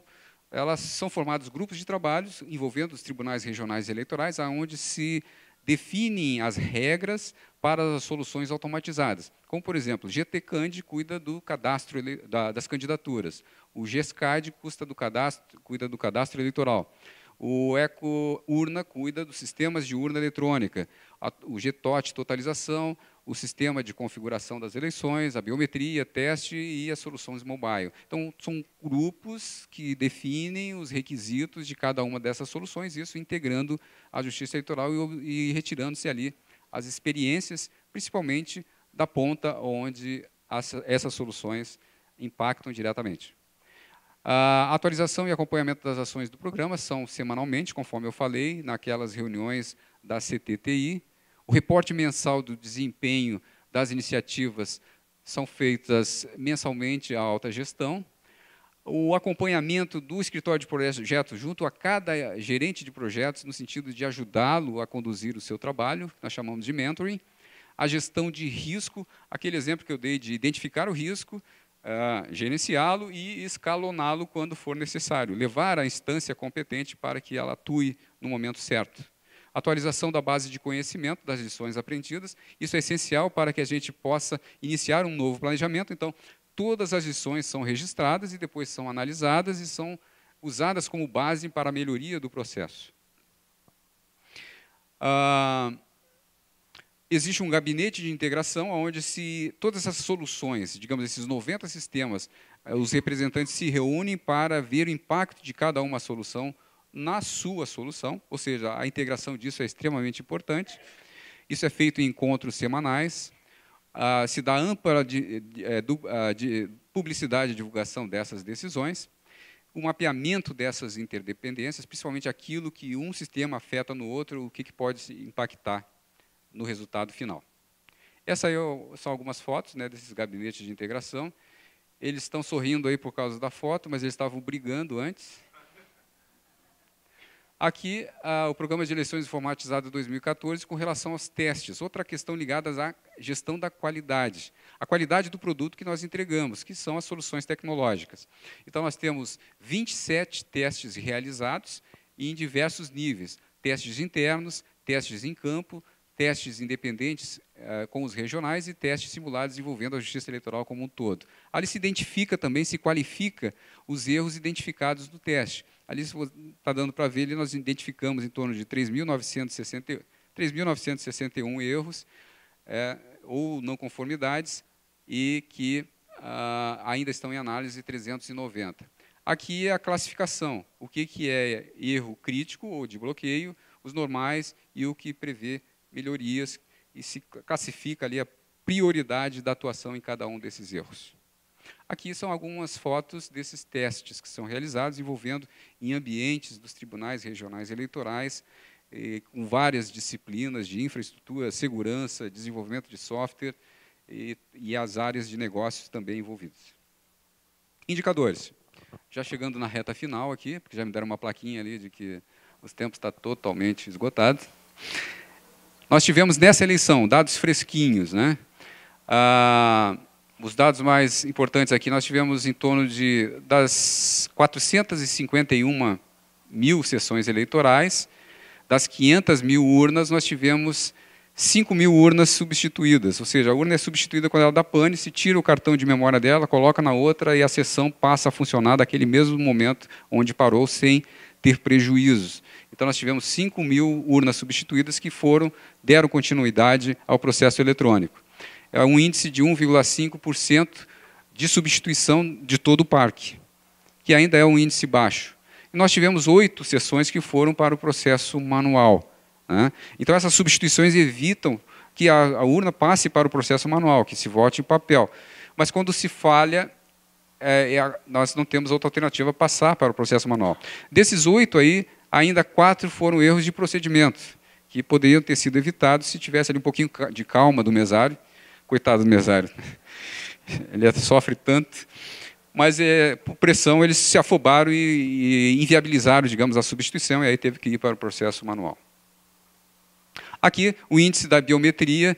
elas são formados grupos de trabalhos envolvendo os tribunais regionais e eleitorais, onde se definem as regras para as soluções automatizadas. Como, por exemplo, o GTCAND cuida do cadastro das candidaturas, o GESCAD cuida do cadastro eleitoral, o EcoUrna cuida dos sistemas de urna eletrônica, o GTOT, totalização, o sistema de configuração das eleições, a biometria, teste e as soluções mobile. Então, são grupos que definem os requisitos de cada uma dessas soluções, isso integrando a Justiça Eleitoral e retirando-se ali as experiências, principalmente da ponta onde essas soluções impactam diretamente. A atualização e acompanhamento das ações do programa são semanalmente, conforme eu falei, naquelas reuniões da CTTI. O reporte mensal do desempenho das iniciativas são feitas mensalmente à alta gestão. O acompanhamento do escritório de projetos junto a cada gerente de projetos, no sentido de ajudá-lo a conduzir o seu trabalho, que nós chamamos de mentoring. A gestão de risco, aquele exemplo que eu dei de identificar o risco, gerenciá-lo e escaloná-lo quando for necessário, levar a instância competente para que ela atue no momento certo. Atualização da base de conhecimento das lições aprendidas, isso é essencial para que a gente possa iniciar um novo planejamento. Então, todas as lições são registradas e depois são analisadas e são usadas como base para a melhoria do processo. Existe um gabinete de integração onde todas essas soluções, digamos, esses 90 sistemas, os representantes se reúnem para ver o impacto de cada uma solução na sua solução, ou seja, a integração disso é extremamente importante. Isso é feito em encontros semanais, se dá ampla publicidade e divulgação dessas decisões, o mapeamento dessas interdependências, principalmente aquilo que um sistema afeta no outro, o que pode impactar no resultado final. Essas aí são algumas fotos, né, desses gabinetes de integração. Eles estão sorrindo aí por causa da foto, mas eles estavam brigando antes. Aqui, o Programa de Eleições Informatizadas 2014, com relação aos testes. Outra questão ligada à gestão da qualidade. A qualidade do produto que nós entregamos, que são as soluções tecnológicas. Então, nós temos 27 testes realizados em diversos níveis. Testes internos, testes em campo, testes independentes com os regionais e testes simulados envolvendo a Justiça Eleitoral como um todo. Ali se identifica também, se qualifica os erros identificados no teste. Ali está dando para ver, ali nós identificamos em torno de 3.961 erros ou não conformidades e que ainda estão em análise 390. Aqui é a classificação, o que é erro crítico ou de bloqueio, os normais e o que prevê melhorias, e se classifica ali a prioridade da atuação em cada um desses erros. Aqui são algumas fotos desses testes que são realizados envolvendo em ambientes dos tribunais regionais eleitorais, com várias disciplinas de infraestrutura, segurança, desenvolvimento de software e as áreas de negócios também envolvidas. Indicadores. Já chegando na reta final aqui, porque já me deram uma plaquinha ali de que os tempos estão totalmente esgotados. Nós tivemos nessa eleição dados fresquinhos, né? Os dados mais importantes aqui, nós tivemos em torno das 451 mil sessões eleitorais, das 500 mil urnas, nós tivemos 5 mil urnas substituídas, ou seja, a urna é substituída quando ela dá pane, se tira o cartão de memória dela, coloca na outra e a sessão passa a funcionar daquele mesmo momento onde parou, sem ter prejuízos. Então, nós tivemos 5 mil urnas substituídas que deram continuidade ao processo eletrônico. É um índice de 1,5% de substituição de todo o parque, que ainda é um índice baixo. E nós tivemos 8 sessões que foram para o processo manual, né? Então, essas substituições evitam que a urna passe para o processo manual, que se vote em papel. Mas, quando se falha, nós não temos outra alternativa, passar para o processo manual. Desses 8 aí, ainda 4 foram erros de procedimento, que poderiam ter sido evitados se tivesse ali um pouquinho de calma do mesário. Coitado do mesário, ele sofre tanto, mas por pressão eles se afobaram e inviabilizaram, digamos, a substituição, e aí teve que ir para o processo manual. Aqui, o índice da biometria,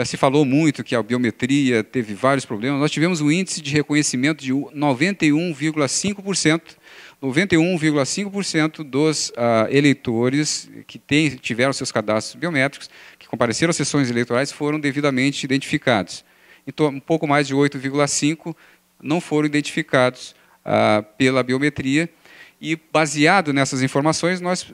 se falou muito que a biometria teve vários problemas, nós tivemos um índice de reconhecimento de 91,5%, 91,5% dos eleitores que tiveram seus cadastros biométricos, que compareceram às sessões eleitorais, foram devidamente identificados. Então, um pouco mais de 8,5% não foram identificados pela biometria, e baseado nessas informações, nós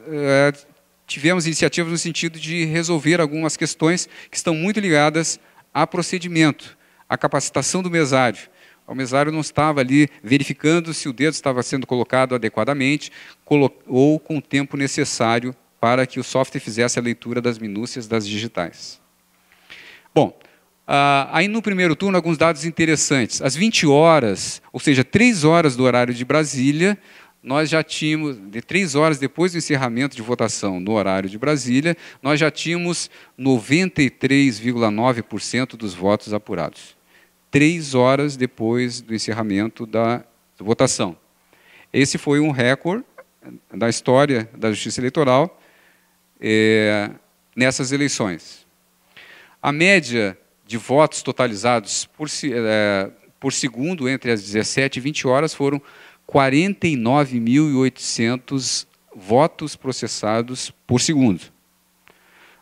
tivemos iniciativas no sentido de resolver algumas questões que estão muito ligadas a procedimento, à capacitação do mesário. O mesário não estava ali verificando se o dedo estava sendo colocado adequadamente ou com o tempo necessário para que o software fizesse a leitura das minúcias das digitais. Bom, aí no primeiro turno, alguns dados interessantes. Às 20 horas, ou seja, 3 horas do horário de Brasília, nós já tínhamos, 3 horas depois do encerramento de votação no horário de Brasília, nós já tínhamos 93,9% dos votos apurados. 3 horas depois do encerramento da votação. Esse foi um recorde da história da Justiça Eleitoral nessas eleições. A média de votos totalizados por segundo entre as 17 e 20 horas foram 49.800 votos processados por segundo.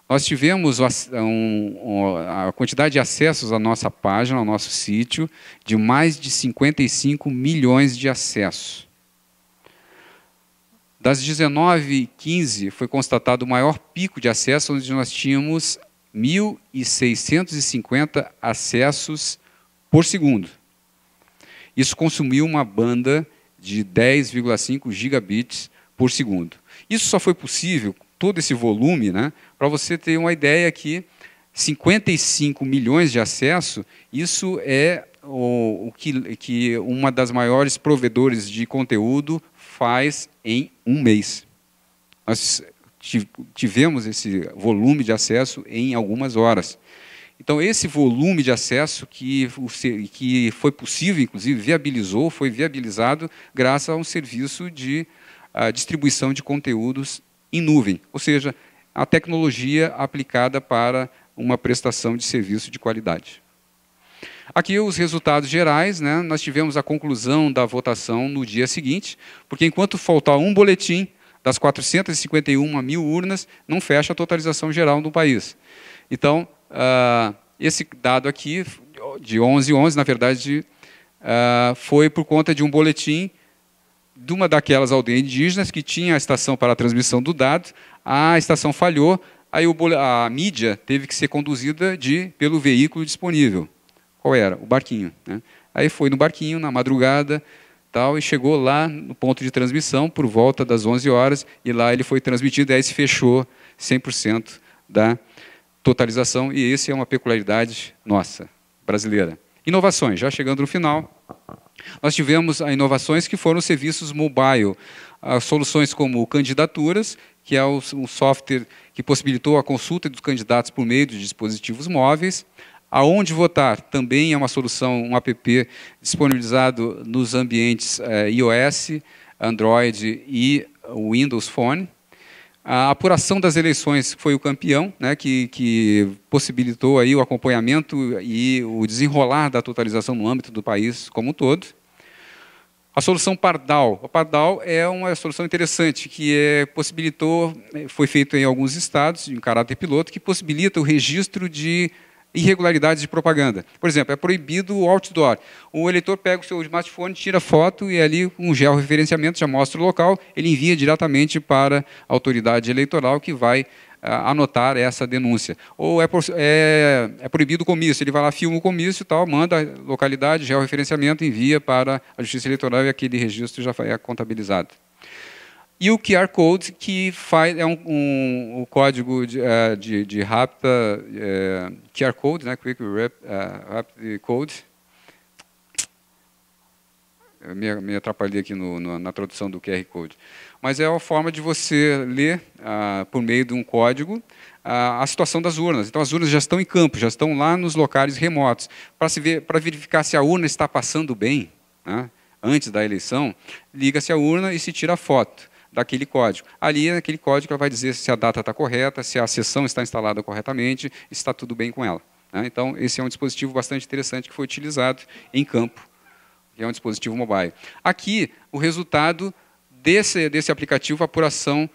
Nós tivemos a quantidade de acessos à nossa página, ao nosso sítio, de mais de 55 milhões de acessos. Das 19h15 foi constatado o maior pico de acesso, onde nós tínhamos 1.650 acessos por segundo. Isso consumiu uma banda de 10,5 gigabits por segundo. Isso só foi possível, todo esse volume, né, para você ter uma ideia que 55 milhões de acesso, isso é o que uma das maiores provedores de conteúdo faz em um mês. Nós tivemos esse volume de acesso em algumas horas. Então, esse volume de acesso que foi possível, inclusive foi viabilizado graças a um serviço de distribuição de conteúdos em nuvem, ou seja, a tecnologia aplicada para uma prestação de serviço de qualidade. Aqui os resultados gerais, né, nós tivemos a conclusão da votação no dia seguinte, porque enquanto faltar um boletim das 451 mil urnas, não fecha a totalização geral do país. Então, Esse dado aqui, de 11/11, na verdade, foi por conta de um boletim de uma daquelas aldeias indígenas que tinha a estação para a transmissão do dado, a estação falhou, aí a mídia teve que ser conduzida pelo veículo disponível. Qual era? O barquinho, né? Aí foi no barquinho, na madrugada, tal, e chegou lá no ponto de transmissão por volta das 11 horas, e lá ele foi transmitido, e aí se fechou 100% da totalização, e essa é uma peculiaridade nossa, brasileira. Inovações, já chegando no final, nós tivemos inovações que foram os serviços mobile, soluções como Candidaturas, que é um software que possibilitou a consulta dos candidatos por meio de dispositivos móveis. Aonde Votar também é uma solução, um app disponibilizado nos ambientes iOS, Android e Windows Phone. A apuração das eleições foi o campeão, né, que possibilitou aí o acompanhamento e o desenrolar da totalização no âmbito do país como um todo. A solução Pardal. O Pardal é uma solução interessante, que foi feito em alguns estados, em caráter piloto, que possibilita o registro de irregularidades de propaganda. Por exemplo, é proibido o outdoor. O eleitor pega o seu smartphone, tira foto e ali, com um georreferenciamento, já mostra o local, ele envia diretamente para a autoridade eleitoral que vai anotar essa denúncia. Ou é proibido o comício, ele vai lá, filma o comício, tal, manda a localidade, georreferenciamento, envia para a Justiça Eleitoral e aquele registro já é contabilizado. E o QR Code, que é um código de rápida, QR Code, né, Quick Rapid Code. Eu me atrapalhei aqui na tradução do QR Code. Mas é uma forma de você ler, por meio de um código, a situação das urnas. Então, as urnas já estão em campo, já estão lá nos locais remotos. Para verificar se a urna está passando bem, né, antes da eleição, liga-se a urna e se tira a foto daquele código. Ali, naquele código, ela vai dizer se a data está correta, se a sessão está instalada corretamente, se está tudo bem com ela. Né? Então, esse é um dispositivo bastante interessante que foi utilizado em campo, que é um dispositivo mobile. Aqui, o resultado desse aplicativo, apuração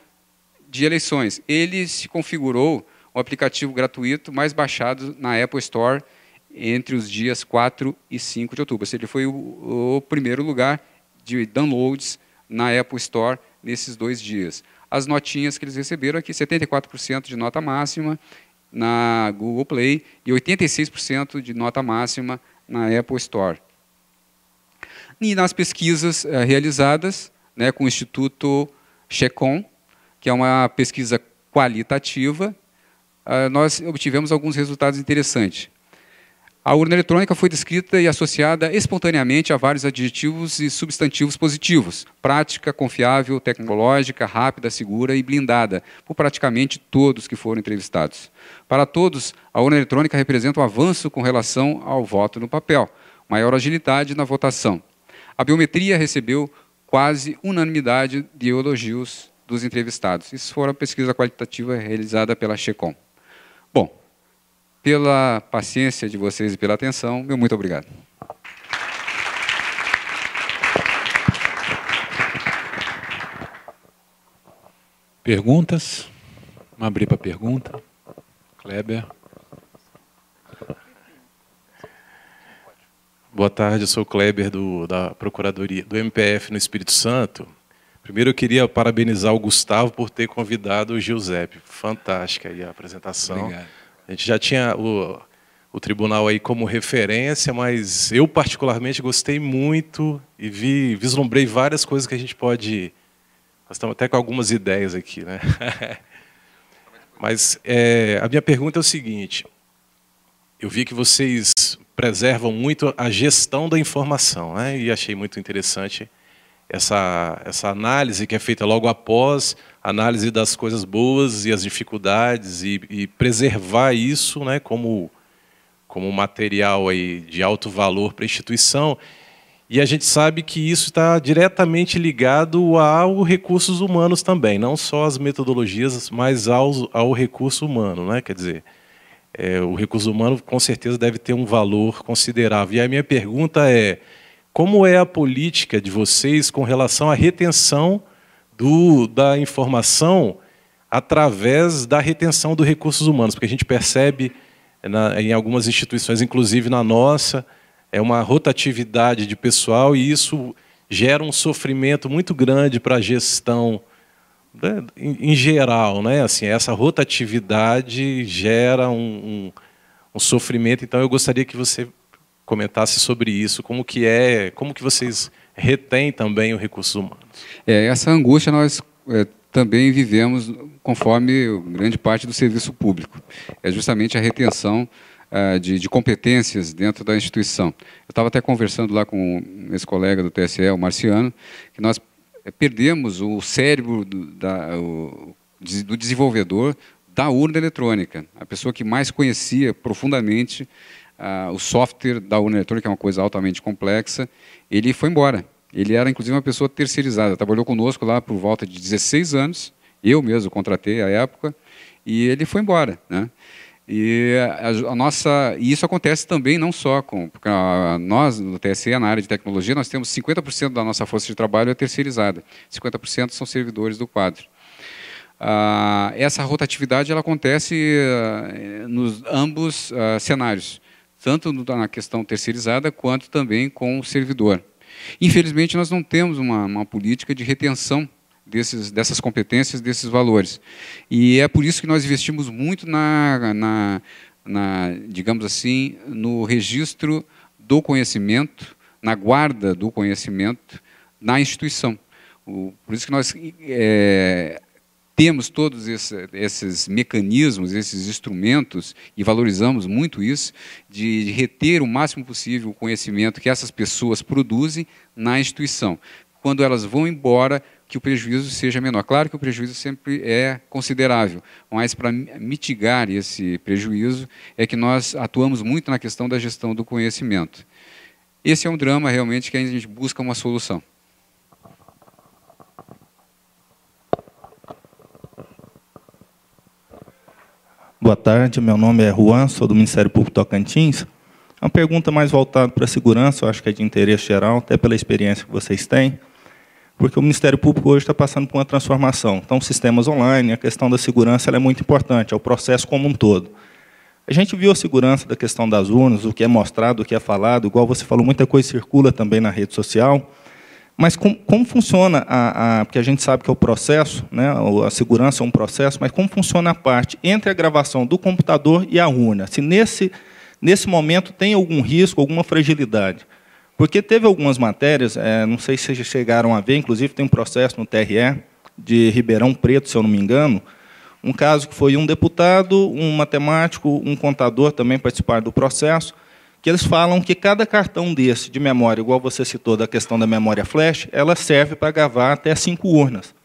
de eleições. Ele se configurou um aplicativo gratuito mais baixado na Apple Store entre os dias 4 e 5 de outubro. Ou seja, ele foi o primeiro lugar de downloads na Apple Store nesses 2 dias. As notinhas que eles receberam aqui, 74% de nota máxima na Google Play e 86% de nota máxima na Apple Store. E nas pesquisas realizadas, né, com o Instituto Checon, que é uma pesquisa qualitativa, nós obtivemos alguns resultados interessantes. A urna eletrônica foi descrita e associada espontaneamente a vários adjetivos e substantivos positivos. Prática, confiável, tecnológica, rápida, segura e blindada, por praticamente todos que foram entrevistados. Para todos, a urna eletrônica representa um avanço com relação ao voto no papel, maior agilidade na votação. A biometria recebeu quase unanimidade de elogios dos entrevistados. Isso foi a pesquisa qualitativa realizada pela Checon. Bom, pela paciência de vocês e pela atenção, meu muito obrigado. Perguntas? Vamos abrir para pergunta. Kleber. Boa tarde, eu sou o Kleber da Procuradoria do MPF no Espírito Santo. Primeiro eu queria parabenizar o Gustavo por ter convidado o Giuseppe. Fantástica aí a apresentação. Obrigado. A gente já tinha o tribunal aí como referência, mas eu particularmente gostei muito e vislumbrei várias coisas que a gente pode... Nós estamos até com algumas ideias aqui, né? Mas a minha pergunta é o seguinte: eu vi que vocês preservam muito a gestão da informação, né? E achei muito interessante essa análise que é feita logo após a análise das coisas boas e as dificuldades e preservar isso, né, como material aí de alto valor para a instituição. E a gente sabe que isso está diretamente ligado aos recursos humanos também, não só as metodologias, mas ao recurso humano, né? Quer dizer, o recurso humano com certeza deve ter um valor considerável. E a minha pergunta é: como é a política de vocês com relação à retenção da informação através da retenção dos recursos humanos? Porque a gente percebe em algumas instituições, inclusive na nossa, é uma rotatividade de pessoal e isso gera um sofrimento muito grande para a gestão, né, em geral, né? Assim, essa rotatividade gera um sofrimento. Então, eu gostaria que você comentasse sobre isso, como que vocês retêm também os recursos humanos. Essa angústia nós também vivemos conforme grande parte do serviço público. É justamente a retenção de competências dentro da instituição. Eu estava até conversando lá com esse colega do TSE, o Marciano, que nós perdemos o cérebro do desenvolvedor da urna eletrônica, a pessoa que mais conhecia profundamente o software da urna eletrônica, que é uma coisa altamente complexa. Ele foi embora. Ele era, inclusive, uma pessoa terceirizada. Trabalhou conosco lá por volta de 16 anos. Eu mesmo contratei à época. E ele foi embora, né? E isso acontece também não só porque nós, no TSE, na área de tecnologia, nós temos 50% da nossa força de trabalho terceirizada. 50% são servidores do quadro. Essa rotatividade ela acontece nos ambos cenários, tanto na questão terceirizada quanto também com o servidor. Infelizmente, nós não temos uma política de retenção dessas competências, desses valores. E é por isso que nós investimos muito digamos assim, no registro do conhecimento, na guarda do conhecimento na instituição. Por isso que nós temos todos esses mecanismos, esses instrumentos, e valorizamos muito isso, de reter o máximo possível o conhecimento que essas pessoas produzem na instituição. Quando elas vão embora, que o prejuízo seja menor. Claro que o prejuízo sempre é considerável, mas para mitigar esse prejuízo é que nós atuamos muito na questão da gestão do conhecimento. Esse é um drama realmente que a gente busca uma solução. Boa tarde, meu nome é Juan, sou do Ministério Público Tocantins. É uma pergunta mais voltada para a segurança, eu acho que é de interesse geral, até pela experiência que vocês têm, porque o Ministério Público hoje está passando por uma transformação. Então, sistemas online, a questão da segurança ela é muito importante, é o processo como um todo. A gente viu a segurança da questão das urnas, o que é mostrado, o que é falado, igual você falou, muita coisa circula também na rede social, mas como funciona, porque a gente sabe que é o processo, né, a segurança é um processo, mas como funciona a parte entre a gravação do computador e a urna? Se nesse momento tem algum risco, alguma fragilidade? Porque teve algumas matérias, não sei se vocês chegaram a ver, inclusive tem um processo no TRE de Ribeirão Preto, se eu não me engano, um caso que foi um deputado, um matemático, um contador também participaram do processo, que eles falam que cada cartão desse de memória, igual você citou da questão da memória flash, ela serve para gravar até 5 urnas.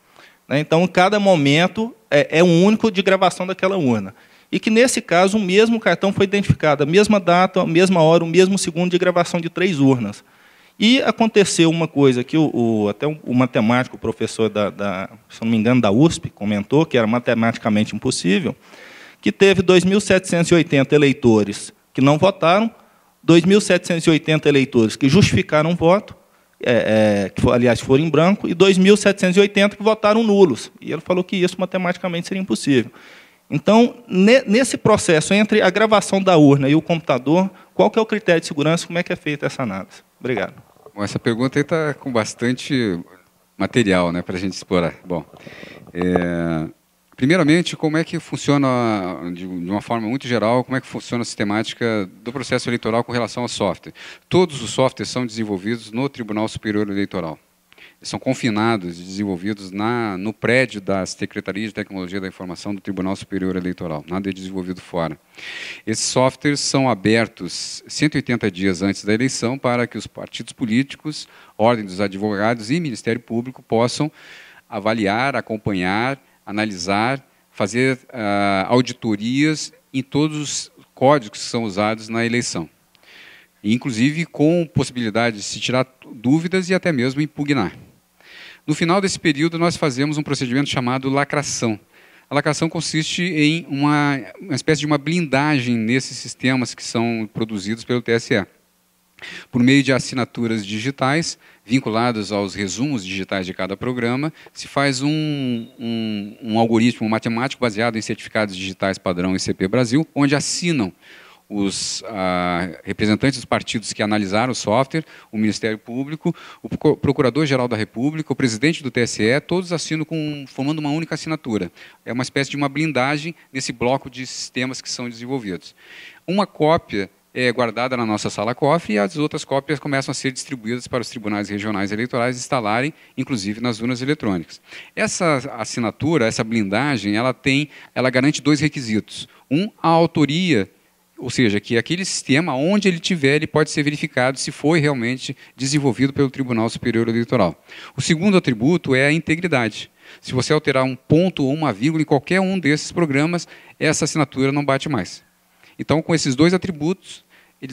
Então, cada momento é um único de gravação daquela urna. E que, nesse caso, o mesmo cartão foi identificado, a mesma data, a mesma hora, o mesmo segundo de gravação de 3 urnas. E aconteceu uma coisa que até o matemático, o professor, se não me engano, da USP, comentou, que era matematicamente impossível, que teve 2.780 eleitores que não votaram, 2.780 eleitores que justificaram o voto, que, aliás, foram em branco, e 2.780 que votaram nulos. E ele falou que isso matematicamente seria impossível. Então, nesse processo, entre a gravação da urna e o computador, qual que é o critério de segurança, como é que é feita essa análise? Obrigado. Bom, essa pergunta está com bastante material, né, para a gente explorar. Bom, primeiramente, como é que funciona, de uma forma muito geral, como é que funciona a sistemática do processo eleitoral com relação ao software? Todos os softwares são desenvolvidos no Tribunal Superior Eleitoral. Eles são confinados e desenvolvidos no prédio da Secretaria de Tecnologia da Informação do Tribunal Superior Eleitoral. Nada é desenvolvido fora. Esses softwares são abertos 180 dias antes da eleição para que os partidos políticos, Ordem dos Advogados e Ministério Público possam avaliar, acompanhar, analisar, fazer auditorias em todos os códigos que são usados na eleição. Inclusive com possibilidade de se tirar dúvidas e até mesmo impugnar. No final desse período, nós fazemos um procedimento chamado lacração. A lacração consiste em uma espécie de uma blindagem nesses sistemas que são produzidos pelo TSE. Por meio de assinaturas digitais, vinculadas aos resumos digitais de cada programa, se faz um algoritmo matemático baseado em certificados digitais padrão ICP Brasil, onde assinam os representantes dos partidos que analisaram o software, o Ministério Público, o Procurador-Geral da República, o presidente do TSE, todos assinam formando uma única assinatura. É uma espécie de uma blindagem nesse bloco de sistemas que são desenvolvidos. Uma cópia é guardada na nossa sala-cofre e as outras cópias começam a ser distribuídas para os tribunais regionais eleitorais instalarem, inclusive nas urnas eletrônicas. Essa assinatura, essa blindagem, ela garante 2 requisitos. A autoria, ou seja, que aquele sistema, onde ele estiver, ele pode ser verificado se foi realmente desenvolvido pelo Tribunal Superior Eleitoral. O segundo atributo é a integridade. Se você alterar um ponto ou uma vírgula em qualquer um desses programas, essa assinatura não bate mais. Então, com esses 2 atributos,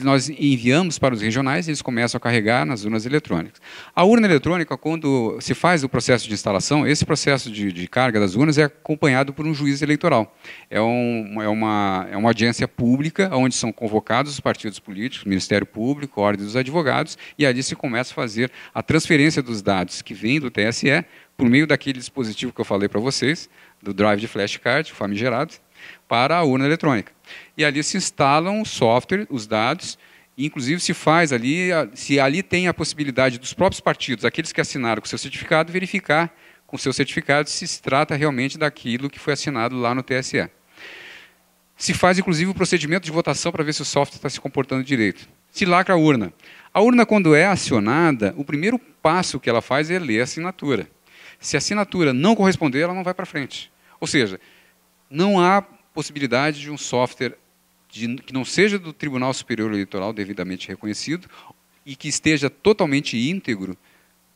nós enviamos para os regionais e eles começam a carregar nas urnas eletrônicas. A urna eletrônica, quando se faz o processo de instalação, esse processo de carga das urnas é acompanhado por um juiz eleitoral. É uma audiência pública, onde são convocados os partidos políticos, Ministério Público, Ordem dos Advogados, e ali se começa a fazer a transferência dos dados que vêm do TSE, por meio daquele dispositivo que eu falei para vocês, do drive de flashcard, famigerado, para a urna eletrônica. E ali se instalam o software, os dados, e inclusive se faz ali, se ali tem a possibilidade dos próprios partidos, aqueles que assinaram com seu certificado, verificar com seu certificado se trata realmente daquilo que foi assinado lá no TSE. Se faz, inclusive, o procedimento de votação para ver se o software está se comportando direito. Se lacra a urna. A urna, quando é acionada, o primeiro passo que ela faz é ler a assinatura. Se a assinatura não corresponder, ela não vai para frente. Ou seja, não há possibilidade de um software que não seja do Tribunal Superior Eleitoral devidamente reconhecido e que esteja totalmente íntegro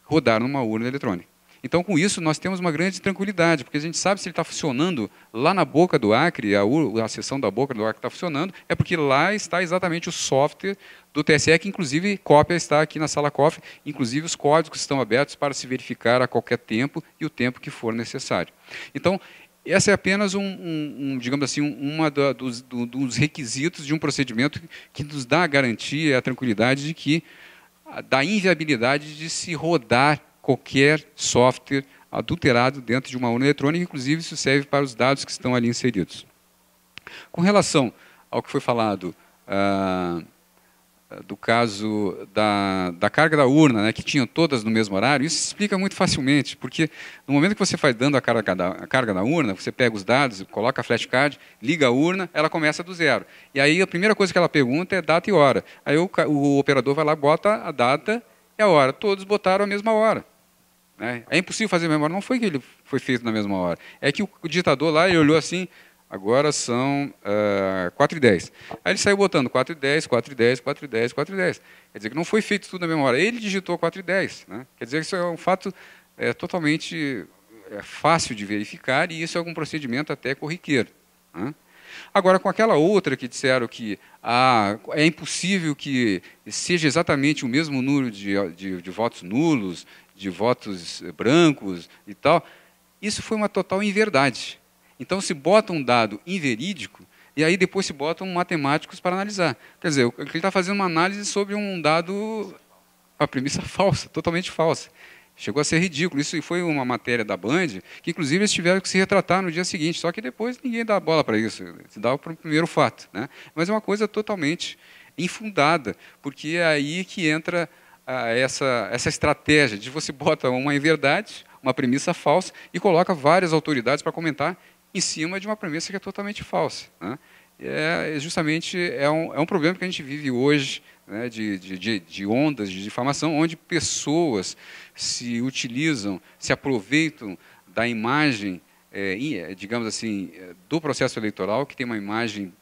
rodar numa urna eletrônica. Então, com isso, nós temos uma grande tranquilidade, porque a gente sabe se ele está funcionando lá na boca do Acre, a seção da boca do Acre está funcionando, é porque lá está exatamente o software do TSE, que inclusive cópia está aqui na sala-cofre, inclusive os códigos estão abertos para se verificar a qualquer tempo e o tempo que for necessário. Então, essa é apenas digamos assim, dos requisitos de um procedimento que nos dá a garantia e a tranquilidade de que da inviabilidade de se rodar qualquer software adulterado dentro de uma urna eletrônica, inclusive isso serve para os dados que estão ali inseridos. Com relação ao que foi falado do caso da carga da urna, né, que tinham todas no mesmo horário, isso se explica muito facilmente, porque no momento que você vai dando a carga da urna, você pega os dados, coloca a flashcard, liga a urna, ela começa do zero. E aí a primeira coisa que ela pergunta é data e hora. Aí o operador vai lá, bota a data e a hora. Todos botaram a mesma hora. É impossível fazer a mesma hora. Não foi que ele foi feito na mesma hora. É que o digitador lá, ele olhou assim, agora são 4h10. Aí ele saiu botando 4h10, 4h10, 4h10, 4h10. Quer dizer que não foi feito tudo na mesma hora. Ele digitou 4h10. Né? Quer dizer que isso é um fato totalmente fácil de verificar e isso é algum procedimento até corriqueiro. Né? Agora, com aquela outra que disseram que é impossível que seja exatamente o mesmo número de votos nulos, de votos brancos e tal, isso foi uma total inverdade. Então, se bota um dado inverídico, e aí depois se botam matemáticos para analisar. Quer dizer, ele está fazendo uma análise sobre um dado, a premissa falsa, totalmente falsa. Chegou a ser ridículo. Isso foi uma matéria da Band, que inclusive eles tiveram que se retratar no dia seguinte, só que depois ninguém dá bola para isso, se dá para o primeiro fato. Né? Mas é uma coisa totalmente infundada, porque é aí que entra essa estratégia de você bota uma inverdade, uma premissa falsa, e coloca várias autoridades para comentar em cima de uma premissa que é totalmente falsa. Né? Justamente é um problema que a gente vive hoje, né, de ondas de difamação, onde pessoas se utilizam, se aproveitam da imagem, digamos assim, do processo eleitoral, que tem uma imagem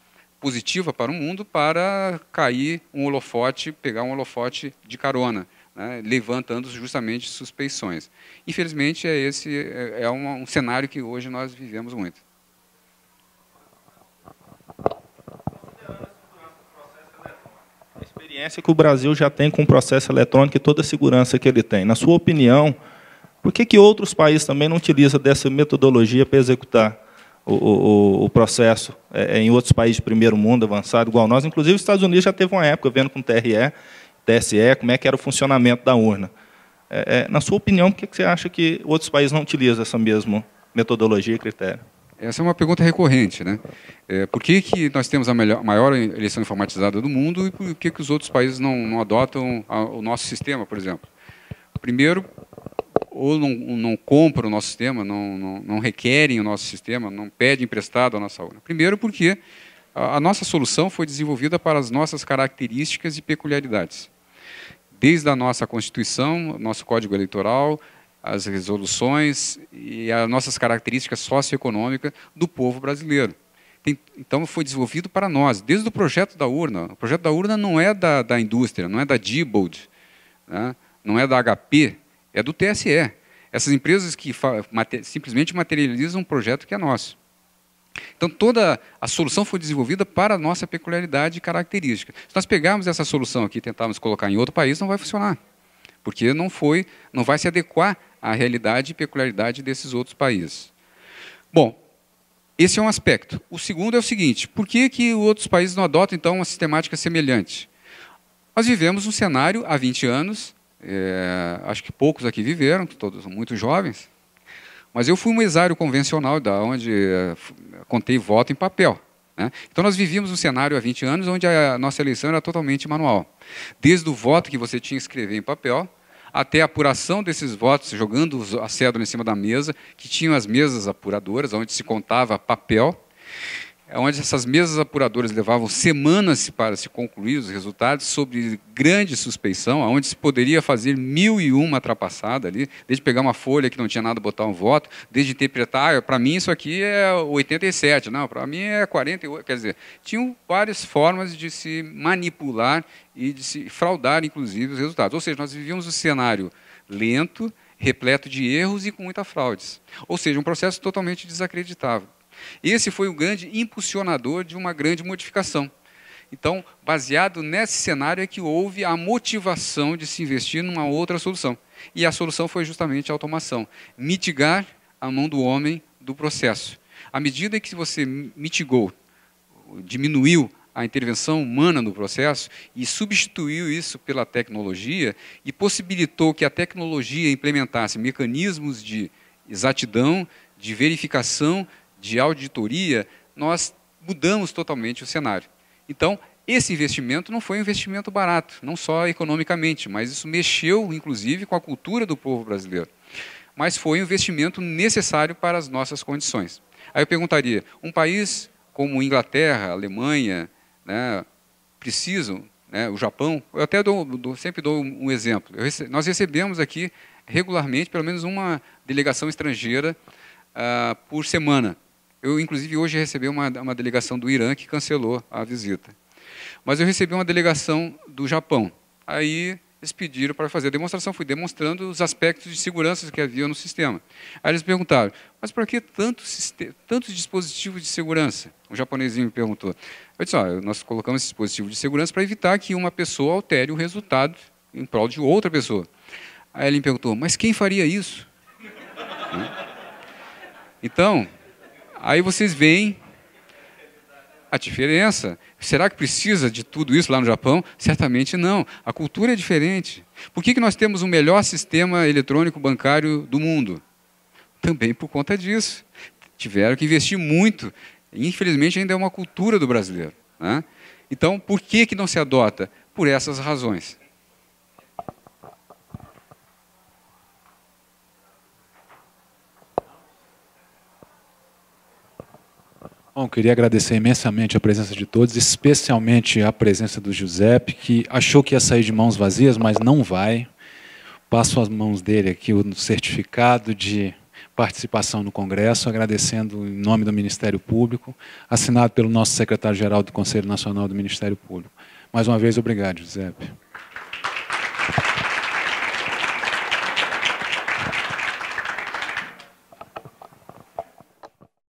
positiva para o mundo, para cair um holofote, pegar um holofote de carona, né, levantando justamente suspeições. Infelizmente, esse é um cenário que hoje nós vivemos muito. A experiência que o Brasil já tem com o processo eletrônico e toda a segurança que ele tem. Na sua opinião, por que outros países também não utilizam dessa metodologia para executar o processo em outros países de primeiro mundo, avançado, igual nós? Inclusive, os Estados Unidos já teve uma época vendo com o TSE, como é que era o funcionamento da urna. Na sua opinião, por que você acha que outros países não utilizam essa mesma metodologia e critério? Essa é uma pergunta recorrente, né? Por que nós temos a maior eleição informatizada do mundo e por que os outros países não adotam o nosso sistema, por exemplo? Primeiro, ou não compram o nosso sistema, não requerem o nosso sistema, não pedem emprestado a nossa urna. Primeiro, porque a nossa solução foi desenvolvida para as nossas características e peculiaridades. Desde a nossa Constituição, nosso Código Eleitoral, as resoluções e as nossas características socioeconômicas do povo brasileiro. Então, foi desenvolvido para nós, desde o projeto da urna. O projeto da urna não é da indústria, não é da Diebold, né? Não é da HP, é do TSE. Essas empresas que simplesmente materializam um projeto que é nosso. Então, toda a solução foi desenvolvida para a nossa peculiaridade e característica. Se nós pegarmos essa solução aqui e tentarmos colocar em outro país, não vai funcionar, porque não vai se adequar à realidade e peculiaridade desses outros países. Bom, esse é um aspecto. O segundo é o seguinte: por que outros países não adotam, então, uma sistemática semelhante? Nós vivemos um cenário há 20 anos, acho que poucos aqui viveram, todos muito jovens, mas eu fui um mesário convencional, onde contei voto em papel, né? Então, nós vivíamos um cenário há 20 anos onde a nossa eleição era totalmente manual. Desde o voto que você tinha que escrever em papel, até a apuração desses votos, jogando a cédula em cima da mesa, que tinham as mesas apuradoras, onde se contava papel, onde essas mesas apuradoras levavam semanas para se concluir os resultados, sob grande suspeição, onde se poderia fazer 1001 trapaçada ali, desde pegar uma folha que não tinha nada, botar um voto, desde interpretar, para mim isso aqui é 87, não, para mim é 48, quer dizer, tinham várias formas de se manipular e de se fraudar, inclusive, os resultados. Ou seja, nós vivíamos um cenário lento, repleto de erros e com muitas fraudes. Ou seja, um processo totalmente desacreditável. Esse foi o grande impulsionador de uma grande modificação. Então, baseado nesse cenário é que houve a motivação de se investir numa outra solução. E a solução foi justamente a automação. Mitigar a mão do homem do processo. À medida que você mitigou, diminuiu a intervenção humana no processo e substituiu isso pela tecnologia e possibilitou que a tecnologia implementasse mecanismos de exatidão, de verificação, de auditoria, nós mudamos totalmente o cenário. Então, esse investimento não foi um investimento barato, não só economicamente, mas isso mexeu, inclusive, com a cultura do povo brasileiro. Mas foi um investimento necessário para as nossas condições. Aí eu perguntaria, um país como Inglaterra, Alemanha, né, precisam, né, o Japão, eu até sempre dou um exemplo. Nós recebemos aqui regularmente, pelo menos uma delegação estrangeira por semana. Eu, inclusive, hoje recebi uma delegação do Irã que cancelou a visita. Mas eu recebi uma delegação do Japão. Aí eles pediram para fazer a demonstração, fui demonstrando os aspectos de segurança que havia no sistema. Aí eles perguntaram, mas por que tantos dispositivos de segurança? O japonesinho me perguntou. Eu disse, nós colocamos esse dispositivo de segurança para evitar que uma pessoa altere o resultado em prol de outra pessoa. Aí ele me perguntou, mas quem faria isso? Então, aí vocês veem a diferença. Será que precisa de tudo isso lá no Japão? Certamente não. A cultura é diferente. Por que nós temos o melhor sistema eletrônico bancário do mundo? Também por conta disso. Tiveram que investir muito. Infelizmente, ainda é uma cultura do brasileiro, né? Então, por que não se adota? Por essas razões. Bom, queria agradecer imensamente a presença de todos, especialmente a presença do Giuseppe, que achou que ia sair de mãos vazias, mas não vai. Passo às mãos dele aqui o certificado de participação no Congresso, agradecendo em nome do Ministério Público, assinado pelo nosso secretário-geral do Conselho Nacional do Ministério Público. Mais uma vez, obrigado, Giuseppe.